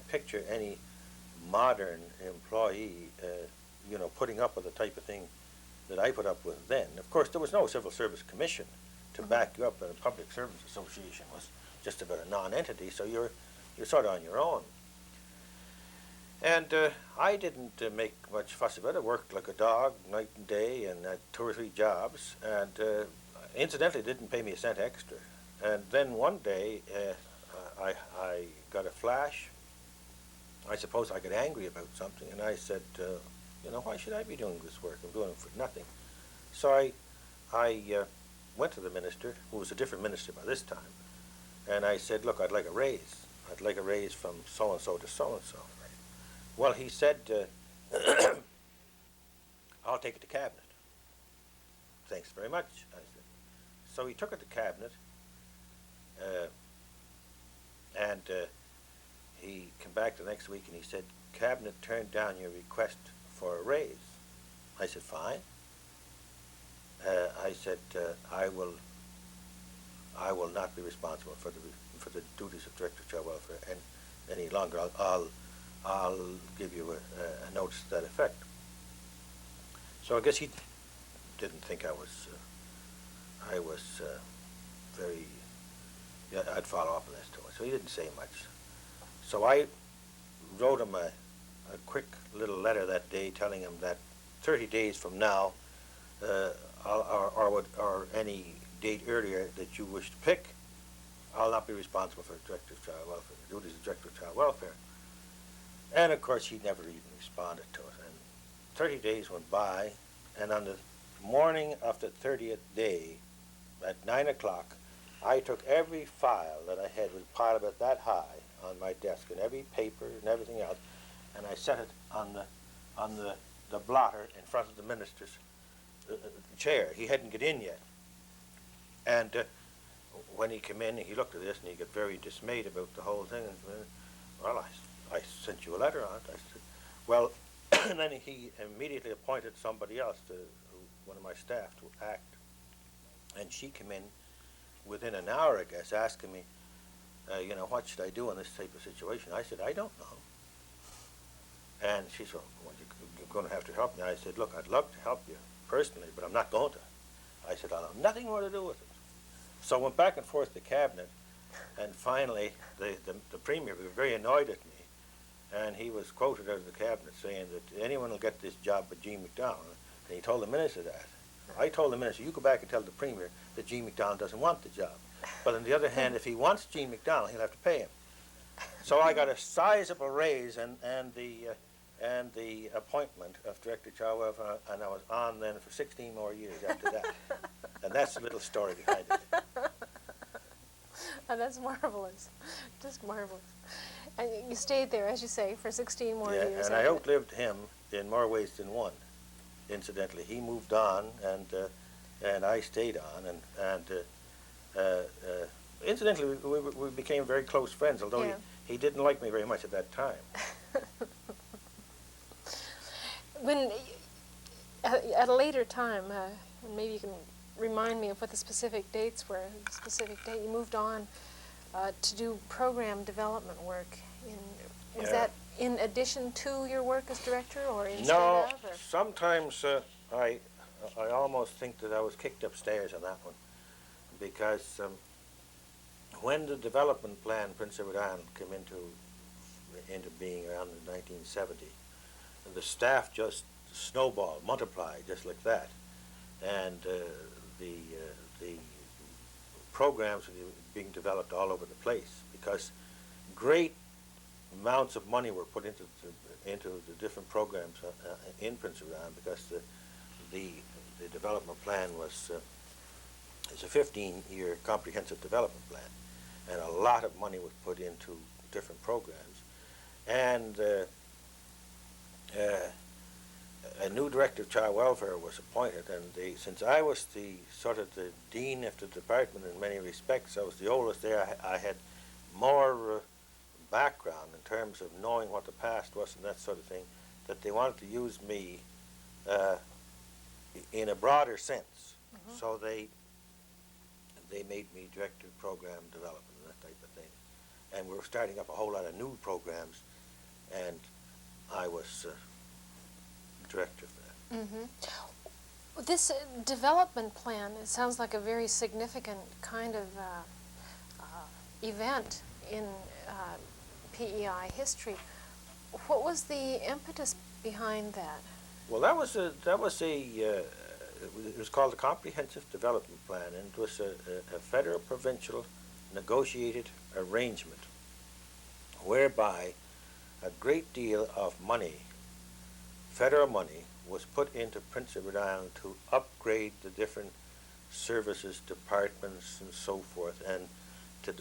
picture any modern employee, putting up with the type of thing that I put up with then. Of course, there was no Civil Service Commission to back you up, and a Public Service Association was just about a non-entity, so you're sort of on your own. And I didn't make much fuss about it. I worked like a dog, night and day, and had 2 or 3 jobs, and incidentally didn't pay me a cent extra. And then one day, I got a flash. I suppose I got angry about something, and I said, why should I be doing this work? I'm doing it for nothing. So I went to the minister, who was a different minister by this time, and I said, look, I'd like a raise. I'd like a raise from so-and-so to so-and-so. Well, he said, I'll take it to cabinet. Thanks very much, I said. So he took it to cabinet, and he came back the next week and he said, cabinet turned down your request for a raise. I said, fine. I said, I will not be responsible for the duties of Director of Child Welfare any longer. I'll give you a notice to that effect. So I guess he didn't think I was very. Yeah, I'd follow up on this to him. So he didn't say much. So I wrote him a quick little letter that day, telling him that 30 days from now, or any date earlier that you wish to pick, I'll not be responsible for Director of Child Welfare, the duties of Director of Child Welfare. And of course, he never even responded to it. And 30 days went by, and on the morning of the 30th day, at 9 o'clock, I took every file that I had, was piled about that high on my desk, and every paper and everything else, and I set it on the blotter in front of the minister's chair. He hadn't got in yet. And when he came in, he looked at this, and he got very dismayed about the whole thing. And, well, I sent you a letter on it. I said, well, and then he immediately appointed somebody else, one of my staff, to act. And she came in within an hour, I guess, asking me, what should I do in this type of situation? I said, I don't know. And she said, well, you're going to have to help me. I said, look, I'd love to help you personally, but I'm not going to. I said, I'll have nothing more to do with it. So I went back and forth to cabinet, and finally the premier was very annoyed at me, and he was quoted out of the cabinet saying that anyone will get this job but Gene MacDonald, and he told the minister that. I told the minister, you go back and tell the premier that Gene MacDonald doesn't want the job. But on the other hand, if he wants Gene MacDonald, he'll have to pay him. So I got a sizable raise and the appointment of Director of Child Welfare, and I was on then for 16 more years after that. And that's the little story behind it. Oh, that's marvelous. Just marvelous. And you stayed there, as you say, for 16 more years. And I outlived him in more ways than one. Incidentally, he moved on, and I stayed on, and incidentally, we became very close friends, although he didn't like me very much at that time. When, at a later time, maybe you can remind me of what the specific dates were. The specific date you moved on to do program development work. Was that in addition to your work as director, or instead No, of? Or? sometimes I almost think that I was kicked upstairs on that one, because when the development plan, Prince Edward Island, came into being around in 1970, the staff just snowballed, multiplied, just like that, and the programs were being developed all over the place, because great amounts of money were put into the different programs in Prince Edward Island, because the development plan was it's a 15-year comprehensive development plan, and a lot of money was put into different programs, and a new director of child welfare was appointed, and since I was the sort of the dean of the department in many respects, I was the oldest there. I had more background in terms of knowing what the past was and that sort of thing, that they wanted to use me in a broader sense. Mm-hmm. So they made me director of program development and that type of thing, and we were starting up a whole lot of new programs, and I was director of that. Mm-hmm. This development plan, it sounds like a very significant kind of event in PEI history. What was the impetus behind that? Well, it was called the Comprehensive Development Plan, and it was a federal provincial negotiated arrangement whereby a great deal of money, federal money, was put into Prince Edward Island to upgrade the different services, departments, and so forth, and to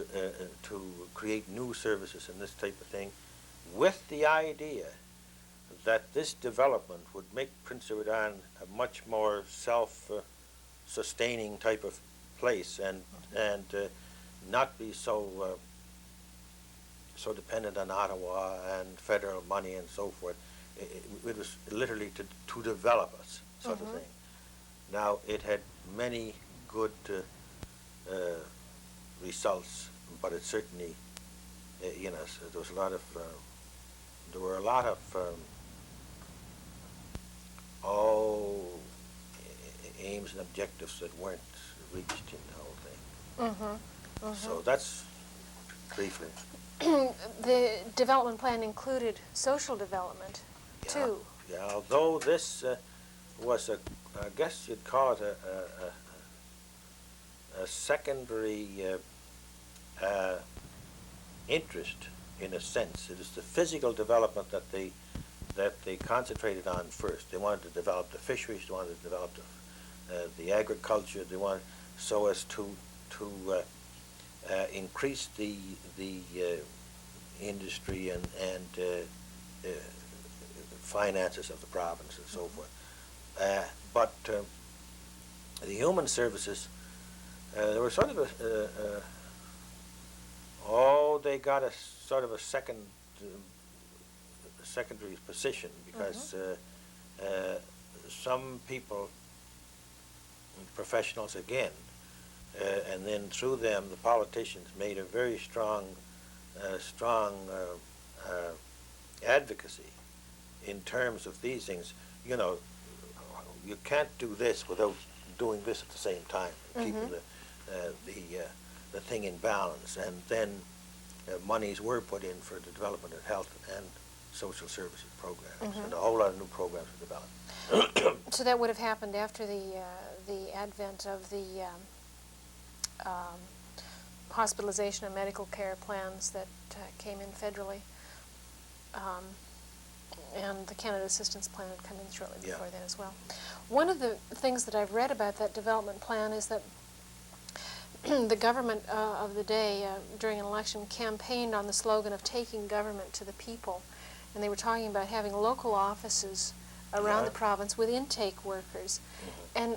create new services and this type of thing, with the idea that this development would make Prince Edward Island a much more self-sustaining type of place, and not be so dependent on Ottawa and federal money and so forth. It was literally to develop us, sort of thing. Now, it had many good results, but it certainly, there was a lot of, there were a lot of, aims and objectives that weren't reached in the whole thing. So that's briefly. The development plan included social development, too. Yeah, although this was I guess you'd call it a secondary interest, in a sense. It is the physical development that they concentrated on first. They wanted to develop the fisheries, they wanted to develop the agriculture, they wanted so as to increase the industry and finances of the province and so forth. But the human services, there was sort of they got a sort of a secondary position, because some people, professionals again, and then through them the politicians made a very strong advocacy in terms of these things. You can't do this without doing this at the same time, keeping the thing in balance. And then monies were put in for the development of health and social services programs, and a whole lot of new programs were developed. So that would have happened after the advent of the hospitalization and medical care plans that came in federally, and the Canada Assistance Plan had come in shortly before that as well. One of the things that I've read about that development plan is that the government of the day, during an election, campaigned on the slogan of taking government to the people, and they were talking about having local offices around the province with intake workers. And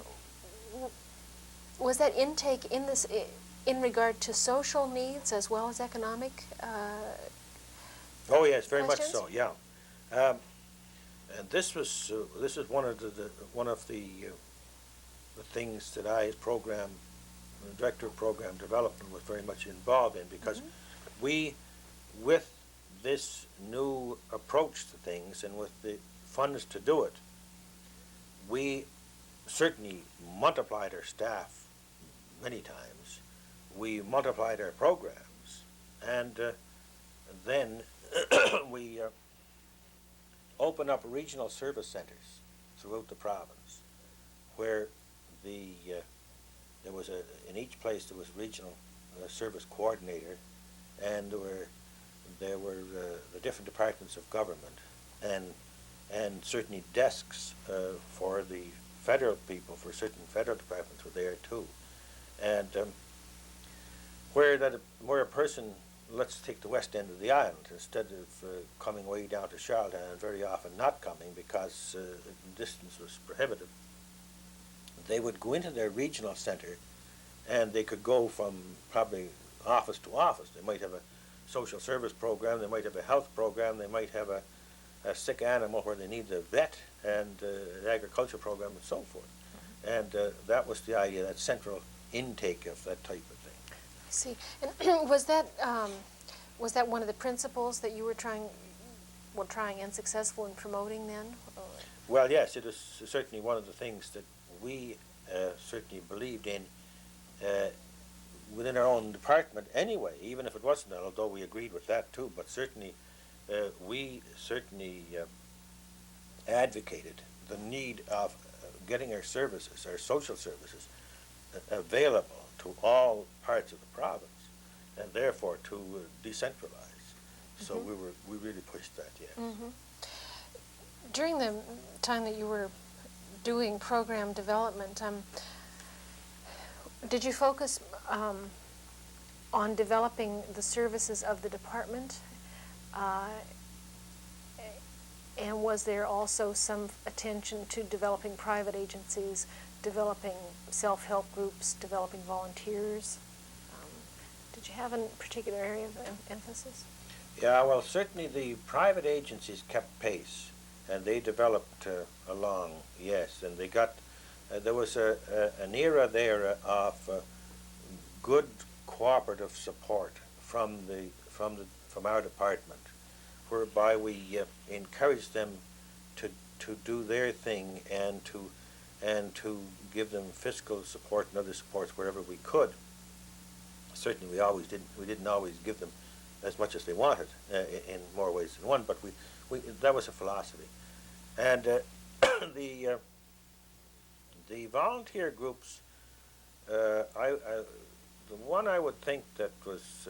was that intake in regard to social needs as well as economic? Oh yes, very questions? much so. Yeah, and this is one of the the things that I, as director of program development, was very much involved in, because we, with this new approach to things and with the funds to do it, we certainly multiplied our staff many times. We multiplied our programs, and then we opened up regional service centers throughout the province, where there was in each place there was regional service coordinator, and there were the different departments of government, and certainly desks for the federal people, for certain federal departments were there too. And where a person, let's take the west end of the island, instead of coming way down to Charlottetown, and very often not coming because the distance was prohibitive, they would go into their regional center, and they could go from probably office to office. They might have a social service program, they might have a health program, they might have a sick animal where they need the vet, and an agriculture program, and so forth. And that was the idea, that central intake of that type of thing. I see. And was that one of the principles that you were trying and successful in promoting then? Or? Well, yes, it was certainly one of the things that we certainly believed in within our own department anyway, even if it wasn't, although we agreed with that too, but certainly we certainly advocated the need of getting our services, our social services, available to all parts of the province, and therefore to decentralize. So we really pushed that, yes. During the time that you were doing program development, did you focus on developing the services of the department? And was there also some attention to developing private agencies, developing self-help groups, developing volunteers? Did you have a particular area of emphasis? Yeah, well, certainly the private agencies kept pace, and they developed along, yes, and they got, there was an era there of good cooperative support from our department, whereby we encouraged them to do their thing and to give them fiscal support and other supports wherever we could. Certainly, we didn't always give them as much as they wanted in more ways than one, but we that was a philosophy. And the volunteer groups, the one I would think that was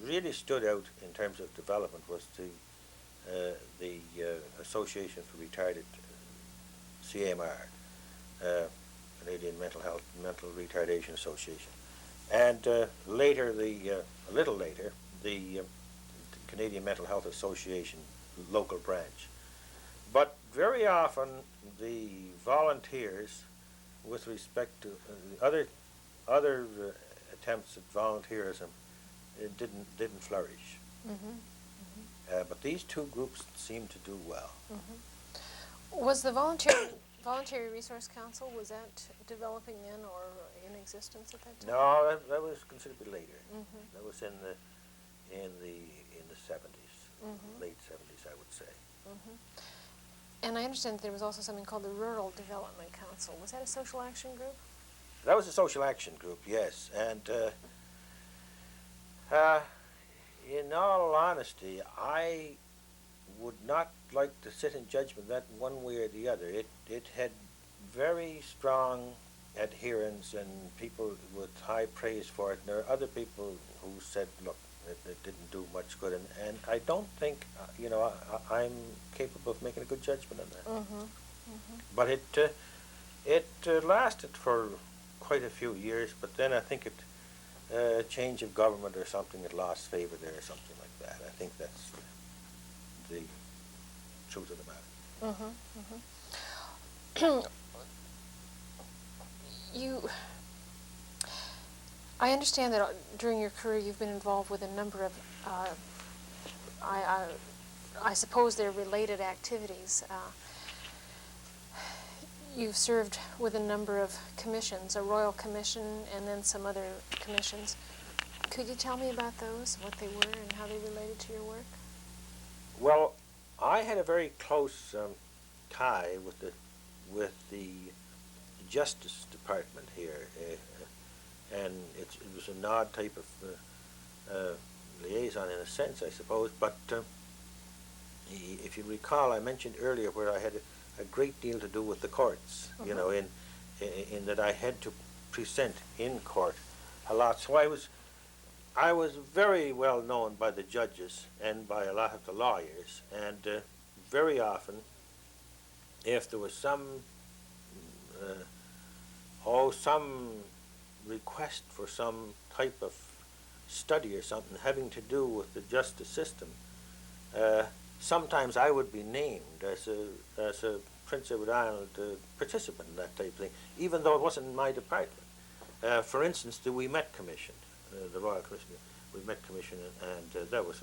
really stood out in terms of development was the Association for Retarded, CMR, Canadian Mental Retardation Association, and later a little later the Canadian Mental Health Association local branch. But very often the volunteers, with respect to other attempts at volunteerism, it didn't flourish. But these two groups seemed to do well. Was the Voluntary Resource Council, was that developing then or in existence at that time? No, that was considerably later. That was in the 70s, late 70s, I would say. And I understand that there was also something called the Rural Development Council. Was that a social action group? That was a social action group, yes. And in all honesty, I would not like to sit in judgment that one way or the other. It had very strong adherents and people with high praise for it. And there are other people who said, look, it didn't do much good. And I don't think, I'm capable of making a good judgment on that. But it lasted for quite a few years, but then I think a change of government or something, it lost favor there or something like that. I think that's the truth of the matter. I understand that during your career you've been involved with a number of, I suppose they're related activities. you've served with a number of commissions, a royal commission and then some other commissions. Could you tell me about those, what they were and how they related to your work? Well, I had a very close tie with the Justice Department here, and it was an odd type of liaison in a sense, I suppose. But if you recall, I mentioned earlier where I had a great deal to do with the courts. You know, in that I had to present in court a lot. So I was very well known by the judges and by a lot of the lawyers, and very often, if there was some request for some type of study or something having to do with the justice system, sometimes I would be named as a Prince Edward Island participant in that type of thing, even though it wasn't in my department. For instance, the We Met Commission, the Royal Commission, We Met Commission, and that was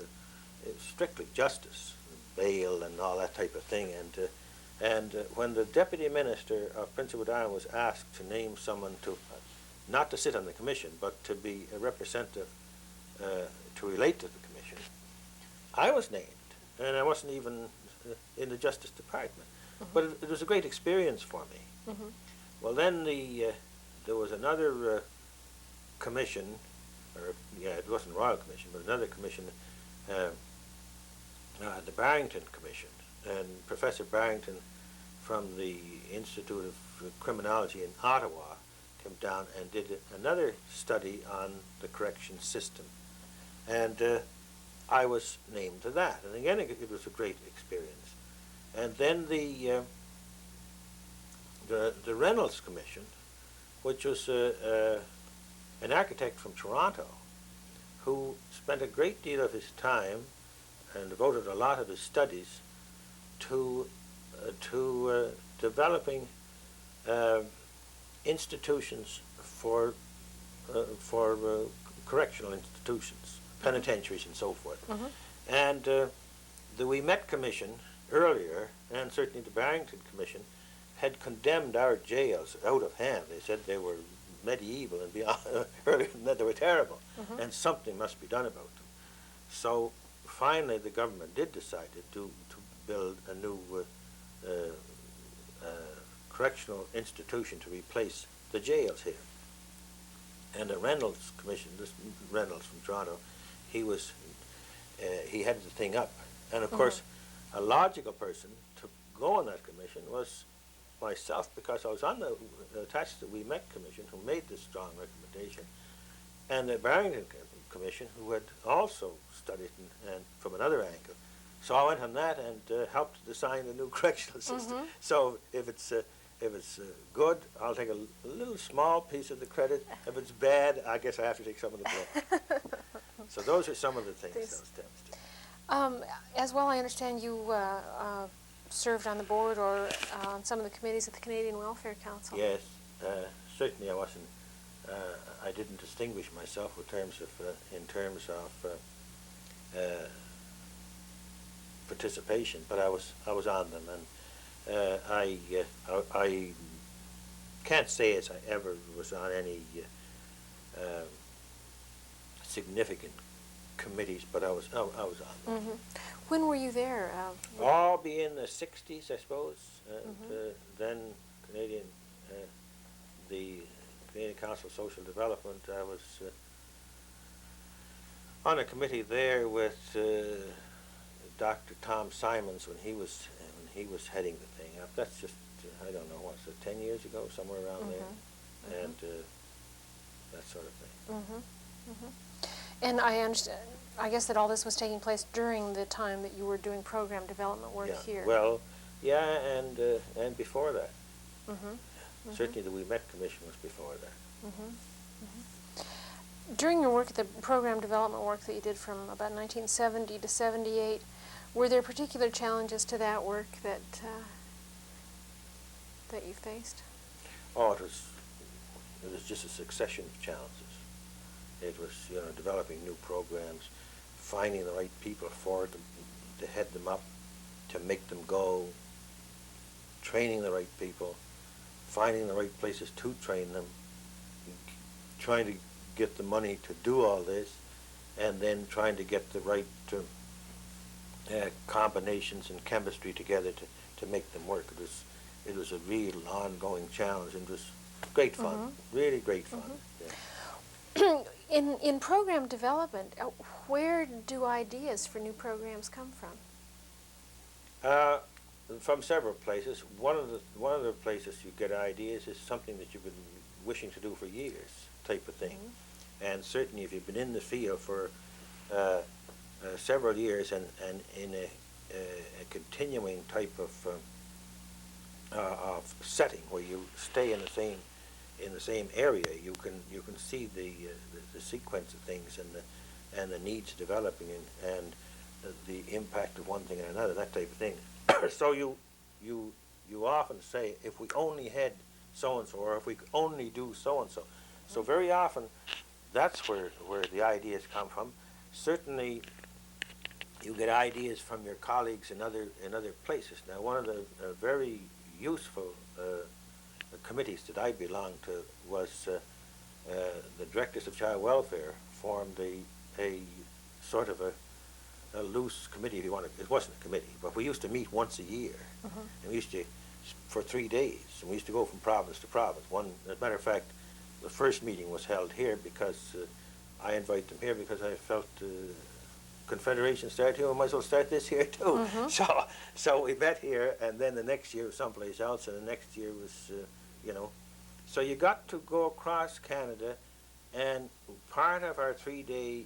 strictly justice, bail and all that type of thing. And when the Deputy Minister of Prince Edward Island was asked to name someone to, not to sit on the commission, but to be a representative to relate to the commission, I was named, and I wasn't even in the Justice Department. But it was a great experience for me. Well, then there was another commission, or it wasn't a Royal Commission, but another commission, the Barrington Commission, and Professor Barrington from the Institute of Criminology in Ottawa came down and did another study on the correction system, and I was named to that, and again it was a great experience. And then the Reynolds Commission, which was an architect from Toronto who spent a great deal of his time and devoted a lot of his studies to developing institutions for correctional institutions, penitentiaries and so forth. And the We Met Commission earlier, and certainly the Barrington Commission, had condemned our jails out of hand. They said they were medieval and beyond, earlier than that they were terrible, and something must be done about them. So finally the government did decide to build a new correctional institution to replace the jails here. And the Reynolds Commission, this Reynolds from Toronto, he headed the thing up. And of course, a logical person to go on that commission was myself, because I was attached to the We Met Commission, who made this strong recommendation, and the Barrington Commission, who had also studied and from another angle. So I went on that and helped design the new correctional system. So if it's good, I'll take a little small piece of the credit. If it's bad, I guess I have to take some of the blame. So those are some of the things those steps do. As well, I understand you served on the board or on some of the committees at the Canadian Welfare Council. Yes, certainly I wasn't. I didn't distinguish myself in terms of participation, but I was on them, and I can't say as I ever was on any significant committees, but I was on them. When were you there? All be in the 60s, I suppose. Then the Canadian Council of Social Development. I was on a committee there with Dr. Tom Simons when he was heading the thing up. That's just I don't know, what's it, 10 years ago, somewhere around there, and that sort of thing. And I guess that all this was taking place during the time that you were doing program development work here. Well, yeah, and before that. Certainly the We Met Commission was before that. During your work, the program development work that you did from about 1970 to 78, were there particular challenges to that work that you faced? Oh, it was just a succession of challenges. It was, developing new programs, finding the right people for them, to head them up, to make them go, training the right people, finding the right places to train them, trying to get the money to do all this, and then trying to get the right combinations in chemistry together to make them work. It was a real ongoing challenge, and it was great fun, really great fun. Yeah. In program development, where do ideas for new programs come from? From several places. One of the places you get ideas is something that you've been wishing to do for years, type of thing. And certainly, if you've been in the field for several years and in a continuing type of setting where you stay in the same area, you can see the sequence of things and the needs developing and the impact of one thing and another, that type of thing. So you often say, if we only had so and so, or if we could only do so and so. So very often, that's where the ideas come from. Certainly, you get ideas from your colleagues in other places. Now, one of the very useful committees that I belonged to was the Directors of Child Welfare formed a sort of a loose committee, if you want to. It wasn't a committee, but we used to meet once a year, and we used to for 3 days, and we used to go from province to province. As a matter of fact, the first meeting was held here because I invited them here because I felt Confederation started here, we might as well start this here too. So we met here, and then the next year was someplace else, and the next year was, So you got to go across Canada, and part of our 3-day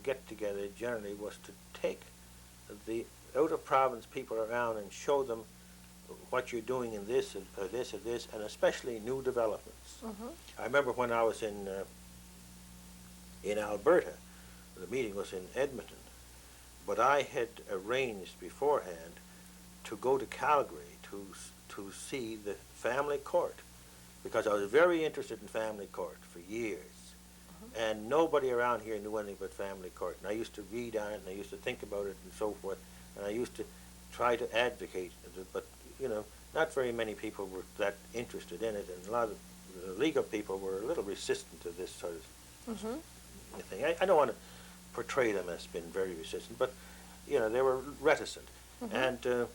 get-together generally was to take the out-of-province people around and show them what you're doing in this or this or this, and especially new developments. I remember when I was in Alberta, the meeting was in Edmonton, but I had arranged beforehand to go to Calgary to see the family court, because I was very interested in family court for years. And nobody around here knew anything about family court. And I used to read on it, and I used to think about it and so forth, and I used to try to advocate it, but, not very many people were that interested in it, and a lot of the legal people were a little resistant to this sort of thing. I don't want to portray them as being very resistant, but, they were reticent. And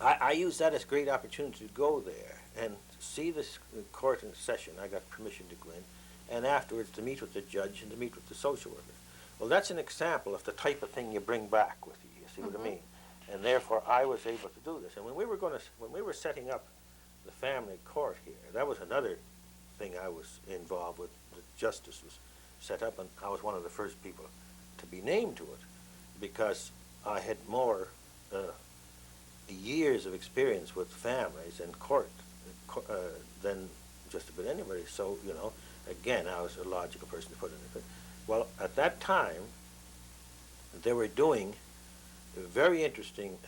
I used that as a great opportunity to go there and see this court in session. I got permission to go in, and afterwards to meet with the judge and to meet with the social worker. Well, that's an example of the type of thing you bring back with you see what I mean? And therefore, I was able to do this. And when we were setting up the family court here, that was another thing I was involved with. The justice was set up, and I was one of the first people to be named to it, because I had more years of experience with families and court than just about anybody. So, again, I was a logical person to put in it. Well, at that time, they were doing a very interesting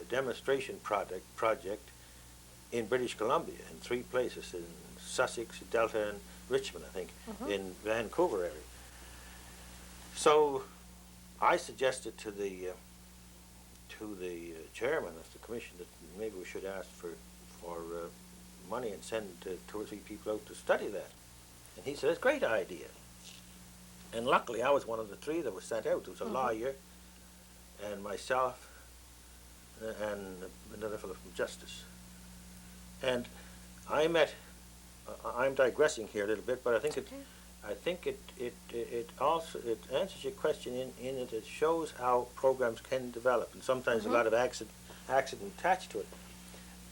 demonstration project in British Columbia, in 3 places, in Sussex, Delta, and Richmond, I think, in Vancouver area. So I suggested to the chairman of the commission that maybe we should ask for money and send 2 or 3 people out to study that. And he said, it's a great idea. And luckily, I was one of the 3 that was sent out. There was a lawyer, and myself, and another fellow from Justice. And I met, I'm digressing here a little bit, but I think it also answers your question in that it shows how programs can develop, and sometimes a lot of accident attached to it.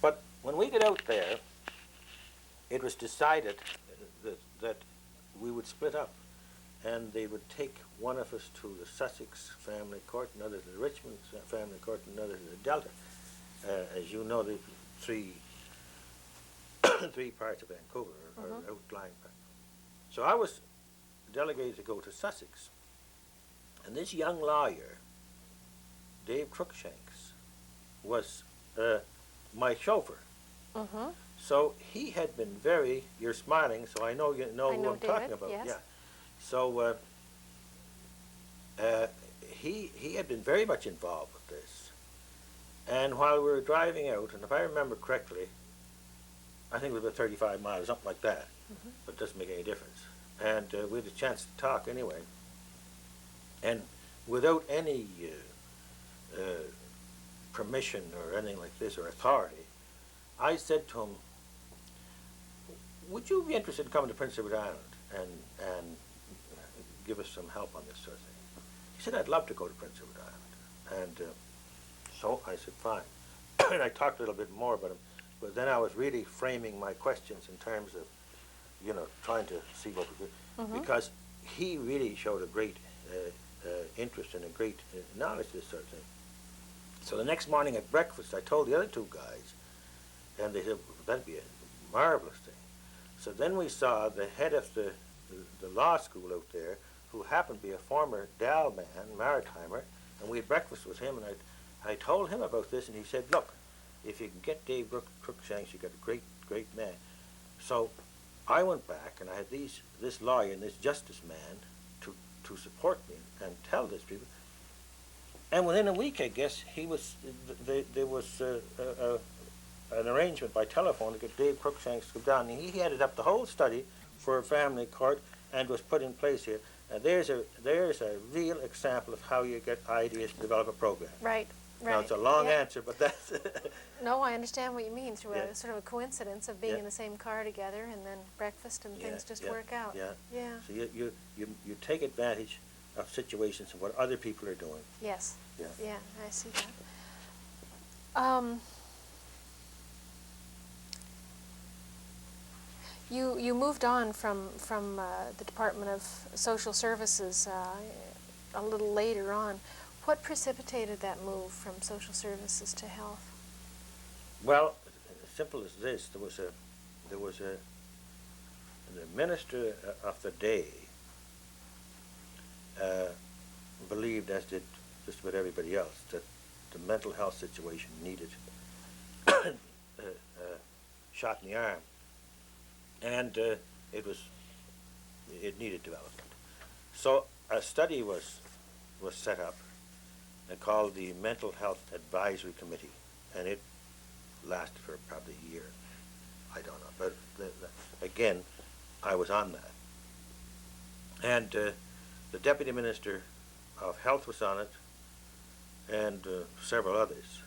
But when we get out there, it was decided that we would split up, and they would take one of us to the Sussex family court, another to the Richmond family court, and another to the Delta. As you know, the 3 parts of Vancouver are outlying parts. So I was delegated to go to Sussex, and this young lawyer, Dave Cruikshanks, was my chauffeur. So he had been you're smiling, so I know you know who I'm talking about. Yes. Yeah. So he had been very much involved with this, And while we were driving out, and if I remember correctly, I think it was about 35 miles, something like that, but it doesn't make any difference. And we had a chance to talk anyway. And without any permission or anything like this, or authority, I said to him, would you be interested in coming to Prince Edward Island and give us some help on this sort of thing? He said, I'd love to go to Prince Edward Island. And so I said, fine. And I talked a little bit more about him, but then I was really framing my questions in terms of, you know, trying to see what we could, because he really showed a great interest and a great knowledge of this sort of thing. So the next morning at breakfast, I told the other two guys, and they said, that'd be a marvelous thing. So then we saw the head of the law school out there, who happened to be a former Dal man, maritimer, and we had breakfast with him, and I told him about this, and he said, look, if you can get Dave Cruikshanks, you got a great, great man. So I went back, and I had this lawyer and this justice man to support me and tell this people. And within a week, I guess, there was an arrangement by telephone to get Dave Cruikshanks to come down. And he headed up the whole study for a family court and was put in place here. And there's a real example of how you get ideas to develop a program. Right. Now, it's a long answer, but that's... No, I understand what you mean, through Yeah. a sort of a coincidence of being Yeah. in the same car together and then breakfast and things just work out. Yeah. Yeah. So you take advantage of situations and what other people are doing. Yes. Yeah. Yeah, I see that. You moved on from the Department of Social Services a little later on. What precipitated that move from social services to health? Well, as simple as this, there was the minister of the day believed, as did just about everybody else, that the mental health situation needed a shot in the arm, and it needed development. So a study was set up called the Mental Health Advisory Committee, and it lasted for probably a year. I don't know, but again, I was on that. And the Deputy Minister of Health was on it, and several others.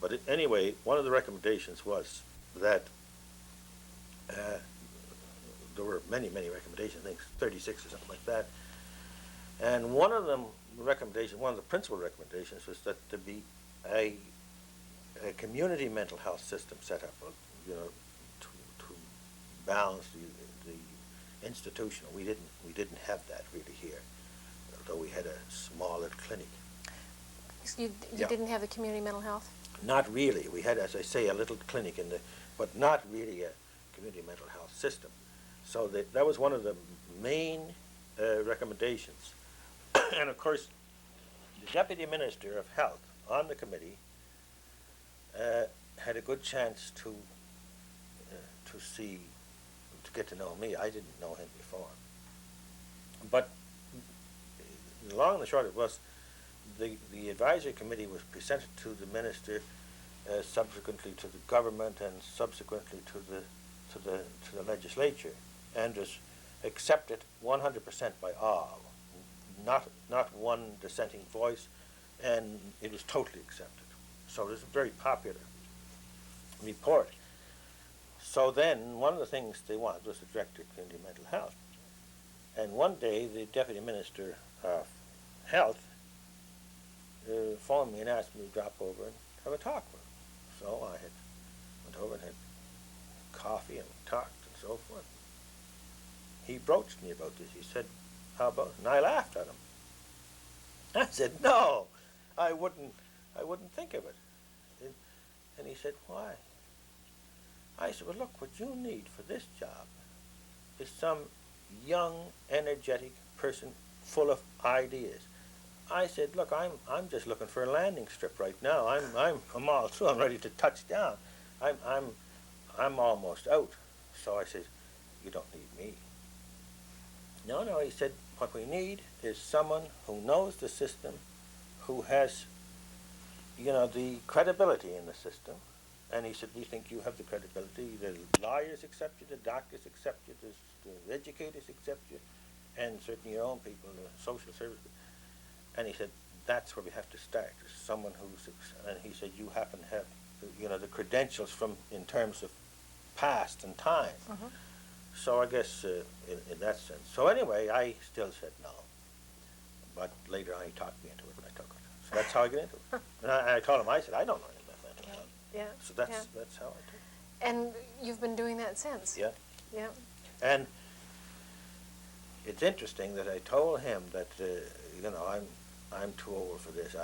But anyway, one of the recommendations was that there were many, many recommendations, I think 36 or something like that. And one of the principal recommendations was that there be a community mental health system set up, you know, to balance the institutional. We didn't have that really here, although we had a small little clinic. You didn't have the community mental health? Not really. We had, as I say, a little clinic but not really a community mental health system. So that was one of the main recommendations. And of course, the Deputy Minister of Health on the committee had a good chance to get to know me. I didn't know him before. But the long and the short of it was, the advisory committee was presented to the minister, subsequently to the government, and subsequently to the legislature, and was accepted 100% by all. Not one dissenting voice, and it was totally accepted. So it was a very popular report. So then, one of the things they wanted was the director of community mental health. And one day, the Deputy Minister of Health phoned me and asked me to drop over and have a talk with him. So I went over and had coffee and talked and so forth. He broached me about this. He said, how about it? And I laughed at him. I said, no, I wouldn't think of it. And he said, why? I said, well, look, what you need for this job is some young, energetic person full of ideas. I said, look, I'm just looking for a landing strip right now. I'm all through. I'm ready to touch down. I'm almost out. So I said, you don't need me. No, he said, what we need is someone who knows the system, who has you know, the credibility in the system. And he said, we think you have the credibility. The lawyers accept you, the doctors accept you, the educators accept you, and certainly your own people, the social services. And he said, that's where we have to start. There's someone who's, and he said, you happen to have, you know, the credentials from, in terms of past and time. So I guess in that sense. So anyway, I still said no. But later on he talked me into it, and I took it. So that's how I get into it. And I told him, I said, I don't know anything about mental health. Yeah. So that's how I took it. And you've been doing that since? Yeah. Yeah. And it's interesting that I told him that, you know, I'm too old for this.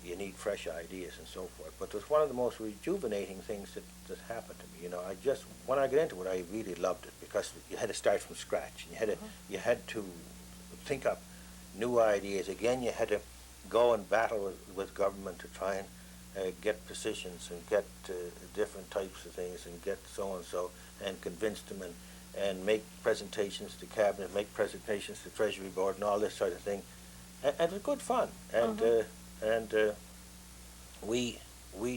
You need fresh ideas and so forth. But it was one of the most rejuvenating things that happened to me. You know, when I got into it, I really loved it because you had to start from scratch. And you had to think up new ideas. Again, you had to go and battle with government to try and get positions and get different types of things and get so-and-so and convince them and make presentations to cabinet, make presentations to Treasury Board and all this sort of thing. And it was good fun. And we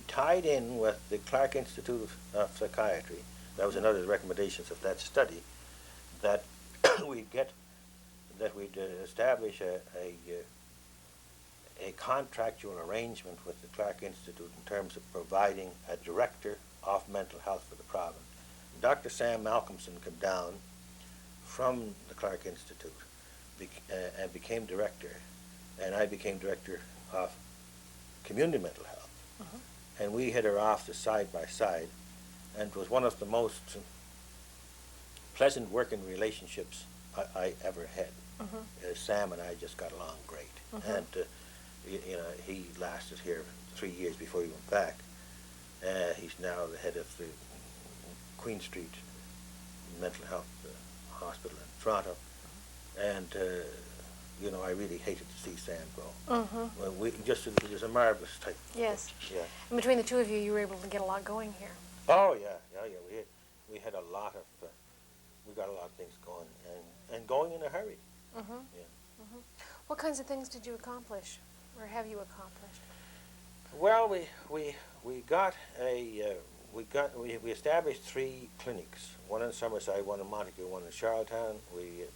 tied in with the Clark Institute of Psychiatry. That was another of the recommendations of that study, that we'd establish a contractual arrangement with the Clark Institute in terms of providing a director of mental health for the province. Dr. Sam Malcolmson came down from the Clark Institute and became director, and I became director of community mental health. And we had our offices side by side, and it was one of the most pleasant working relationships I ever had. Sam and I just got along great. And you know, he lasted here 3 years before he went back. He's now the head of the Queen Street Mental Health Hospital in Toronto. And you know, I really hated to see Sam go. Well, he was a marvelous type. Yes. Yeah. And between the two of you, you were able to get a lot going here. Oh yeah. We had a lot of, we got a lot of things going, and going in a hurry. Yeah. What kinds of things did you accomplish, or have you accomplished? Well, we established 3 clinics, one in Summerside, one in Montague, one in Charlottetown. We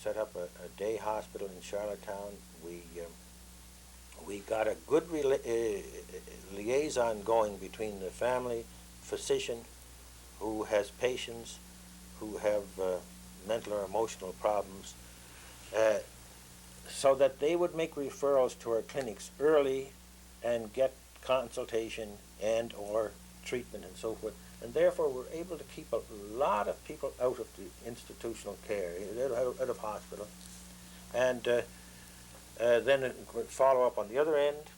set up a day hospital in Charlottetown. We got a good liaison going between the family physician who has patients who have mental or emotional problems, so that they would make referrals to our clinics early and get consultation and or treatment and so forth. And therefore we're able to keep a lot of people out of the institutional care, out of hospital. And then it would follow up on the other end.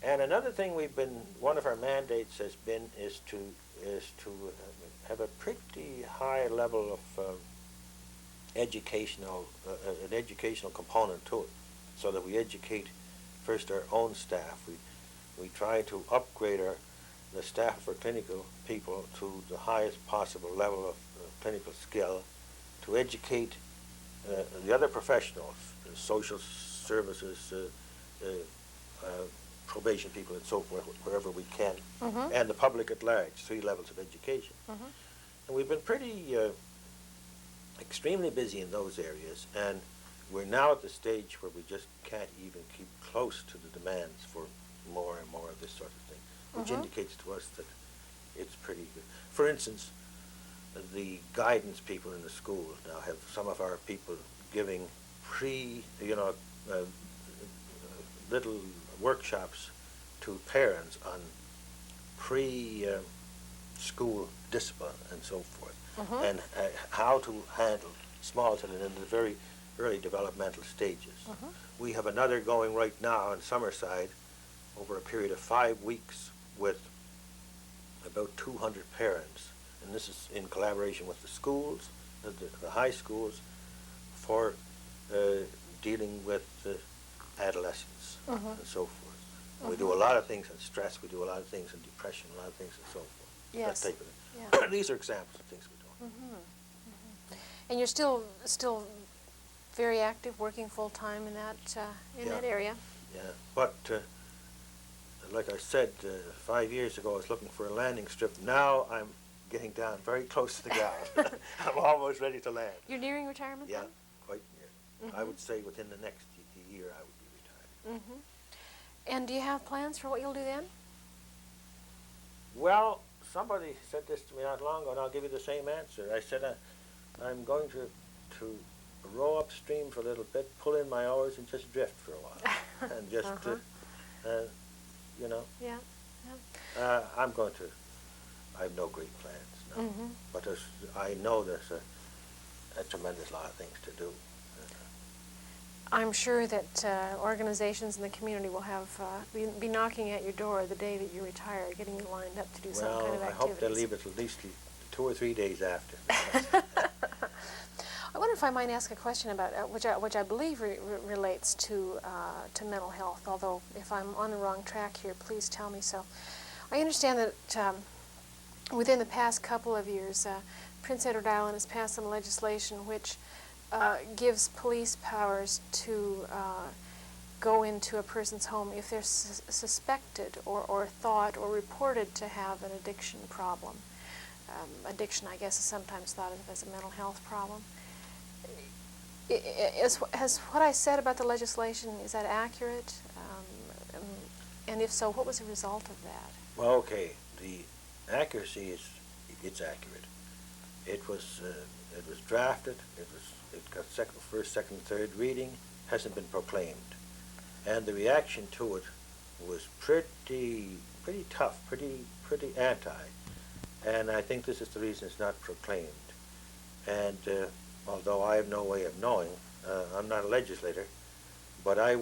And another thing one of our mandates has been is to have a pretty high level of an educational component to it, so that we educate first our own staff. We try to upgrade the staff of our clinical people to the highest possible level of clinical skill, to educate the other professionals, social services, probation people and so forth, wherever we can, and the public at large, 3 levels of education. And we've been pretty extremely busy in those areas, and we're now at the stage where we just can't even keep close to the demands for more and more of this sort of thing, which indicates to us that it's pretty good. For instance, the guidance people in the schools now have some of our people giving little workshops to parents on school discipline and so forth, and how to handle small children in the very early developmental stages. We have another going right now in Summerside over a period of 5 weeks with about 200 parents, and this is in collaboration with the schools, the high schools, for dealing with adolescents and so forth. We do a lot of things on stress, we do a lot of things on depression, a lot of things and so forth. Yes. That type of thing. These are examples of things we're doing. And you're still very active, working full-time in that area? Yeah, but like I said, 5 years ago I was looking for a landing strip. Now I'm getting down very close to the ground. I'm almost ready to land. You're nearing retirement Yeah, then? quite near. I would say within the next year I would be retired. And do you have plans for what you'll do then? Well, somebody said this to me not long ago, and I'll give you the same answer. I said I'm going to row upstream for a little bit, pull in my oars, and just drift for a while, and just you know. Yeah. I'm going to. I have no great plans, no. But I know there's a tremendous lot of things to do. I'm sure that organizations in the community will have be knocking at your door the day that you retire, getting you lined up to do some kind of Well, I activities. hope they'll leave it at least 2 or 3 days after. I wonder if I might ask a question about which I believe relates to mental health. Although if I'm on the wrong track here, please tell me so. I understand that within the past couple of years, Prince Edward Island has passed some legislation which gives police powers to go into a person's home if they're suspected or thought or reported to have an addiction problem. Addiction, I guess, is sometimes thought of as a mental health problem. Has what I said about the legislation, is that accurate? And if so, what was the result of that? Well, okay, the accuracy it's accurate. It was drafted. It got first, second, third reading. Hasn't been proclaimed, and the reaction to it was pretty tough, pretty anti. And I think this is the reason it's not proclaimed. And although I have no way of knowing, I'm not a legislator, but I'd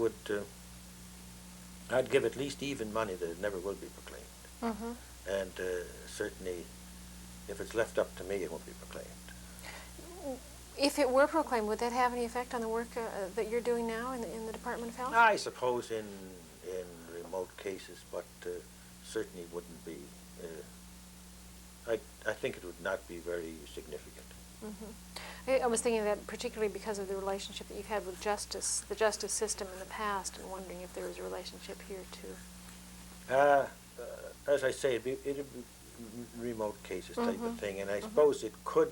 give at least even money that it never will be proclaimed. And certainly, if it's left up to me, it won't be proclaimed. If it were proclaimed, would that have any effect on the work that you're doing now in the Department of Health? I suppose in remote cases, but certainly wouldn't be. I think it would not be very significant. I was thinking that particularly because of the relationship that you've had with the justice system in the past, and wondering if there was a relationship here too. As I say, it'd be remote cases type of thing, and I suppose it could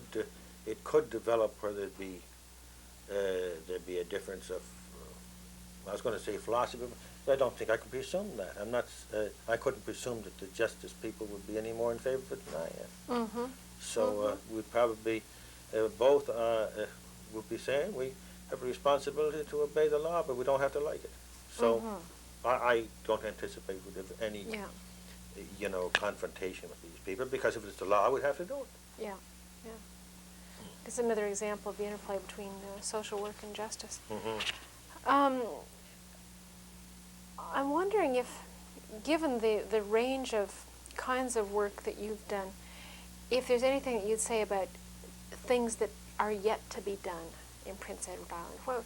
develop where there'd be a difference of. I was going to say philosophy, but I don't think I could presume that. I'm not. I couldn't presume that the justice people would be any more in favor of it than I am. So we'd probably both would be saying we have a responsibility to obey the law, but we don't have to like it. So I don't anticipate we'd have any, confrontation with these people, because if it's the law, we'd have to do it. Yeah. It's another example of the interplay between social work and justice. I'm wondering if, given the range of kinds of work that you've done, if there's anything that you'd say about things that are yet to be done in Prince Edward Island. Well,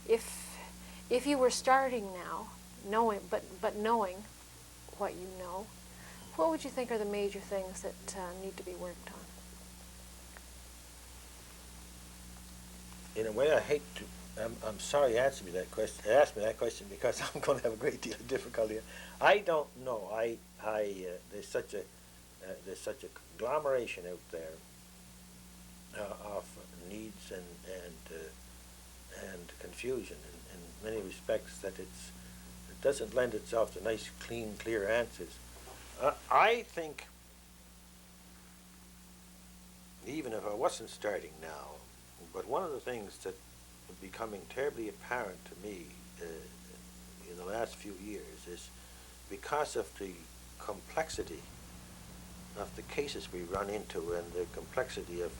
if you were starting now, knowing what you know, what would you think are the major things that need to be worked on? In a way, I hate to. I'm sorry you asked me that question because I'm going to have a great deal of difficulty. I don't know. There's such a conglomeration out there of needs and confusion in many respects that it doesn't lend itself to nice, clean, clear answers. I think even if I wasn't starting now, but one of the things that is becoming terribly apparent to me in the last few years is because of the complexity of the cases we run into and the complexity of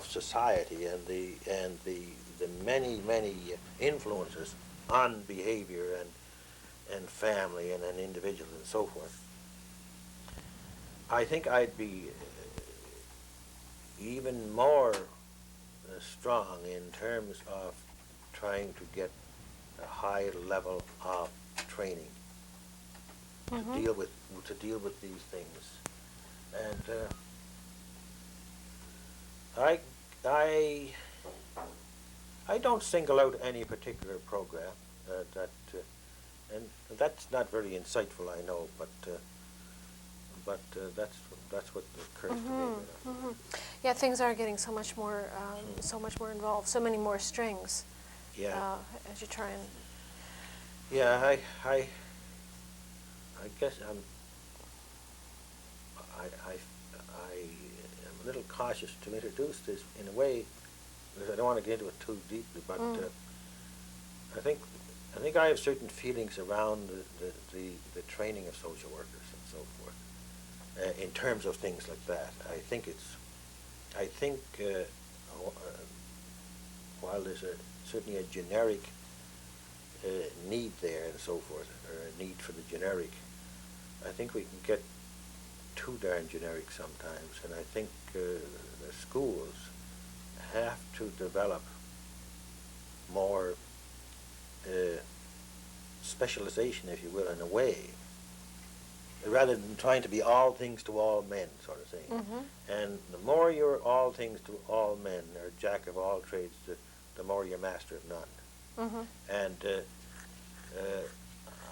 society and the many influences on behavior and family and individuals and so forth. I think I'd be even more strong in terms of trying to get a high level of training to deal with these things, and I don't single out any particular program that And that's not very insightful, I know, but that's what occurs to me. You know. Yeah, things are getting so much more involved, so many more strings. Yeah. As you try and. Yeah, I guess I am a little cautious to introduce this in a way because I don't want to get into it too deeply, but I think I have certain feelings around the training of social workers and so forth in terms of things like that. I think while there's certainly a generic need there and so forth, or a need for the generic, I think we can get too darn generic sometimes, and I think the schools have to develop more specialization, if you will, in a way, rather than trying to be all things to all men, sort of thing. And the more you're all things to all men, or jack of all trades, the more you're master of none. And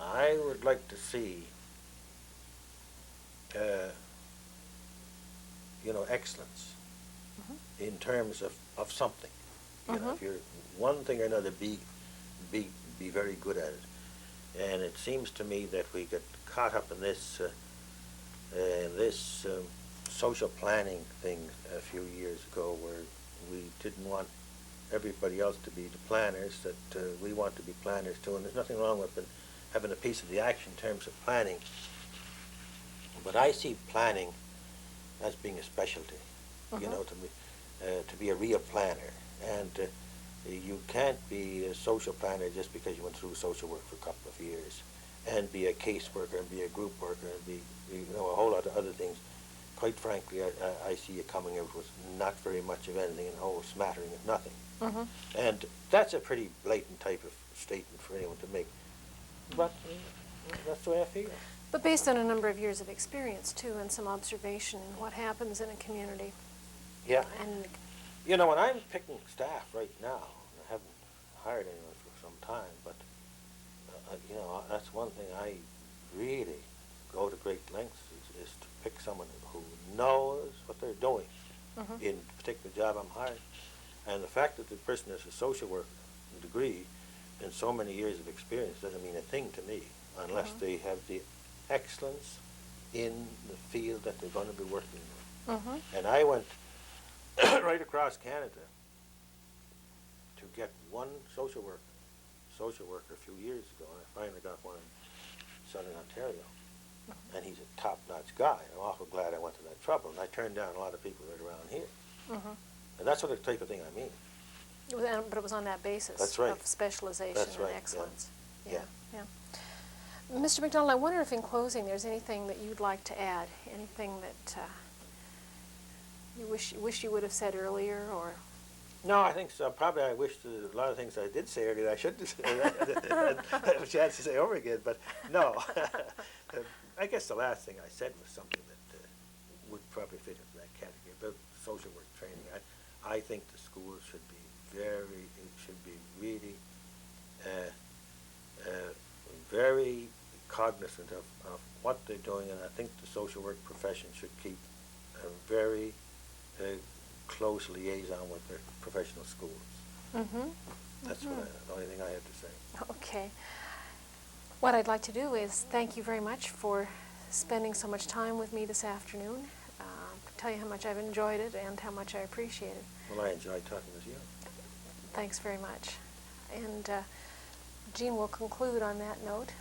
I would like to see excellence in terms of something. You know, if you're one thing or another, be very good at it. And it seems to me that we get caught up in this social planning thing a few years ago, where we didn't want everybody else to be the planners, that we want to be planners too. And there's nothing wrong with having a piece of the action in terms of planning. But I see planning as being a specialty, you know, to be a real planner. And you can't be a social planner just because you went through social work for a couple of years, and be a caseworker and be a group worker and be, a whole lot of other things. Quite frankly, I see you coming out with not very much of anything and a whole smattering of nothing. And that's a pretty blatant type of statement for anyone to make. But that's the way I feel. But based on a number of years of experience, too, and some observation in what happens in a community. Yeah. And when I'm picking staff right now, I haven't hired anyone for some time, but, that's one thing I really go to great lengths is to pick someone who knows what they're doing in the particular job I'm hiring. And the fact that the person has a social work degree and so many years of experience doesn't mean a thing to me unless they have the excellence in the field that they're going to be working with. And I went right across Canada to get one social worker a few years ago, and I finally got one in Southern Ontario. And he's a top-notch guy. I'm awful glad I went to that trouble, and I turned down a lot of people right around here. And that's the type of thing I mean. But it was on that basis. That's right. Of specialization That's right. and excellence. Yeah. Mr. MacDonald, I wonder if in closing there's anything that you'd like to add, anything that you wish you would have said earlier, or... No, I think so. Probably I wish a lot of things I did say earlier I shouldn't have said. I have a chance to say over again, but no. I guess the last thing I said was something that would probably fit into that category, about social work training. I think the schools should be really very cognizant of what they're doing, and I think the social work profession should keep a very close liaison with their professional schools. That's the only thing I have to say. Okay. What I'd like to do is thank you very much for spending so much time with me this afternoon. Tell you how much I've enjoyed it and how much I appreciate it. Well, I enjoyed talking with you. Thanks very much. And Jean will conclude on that note.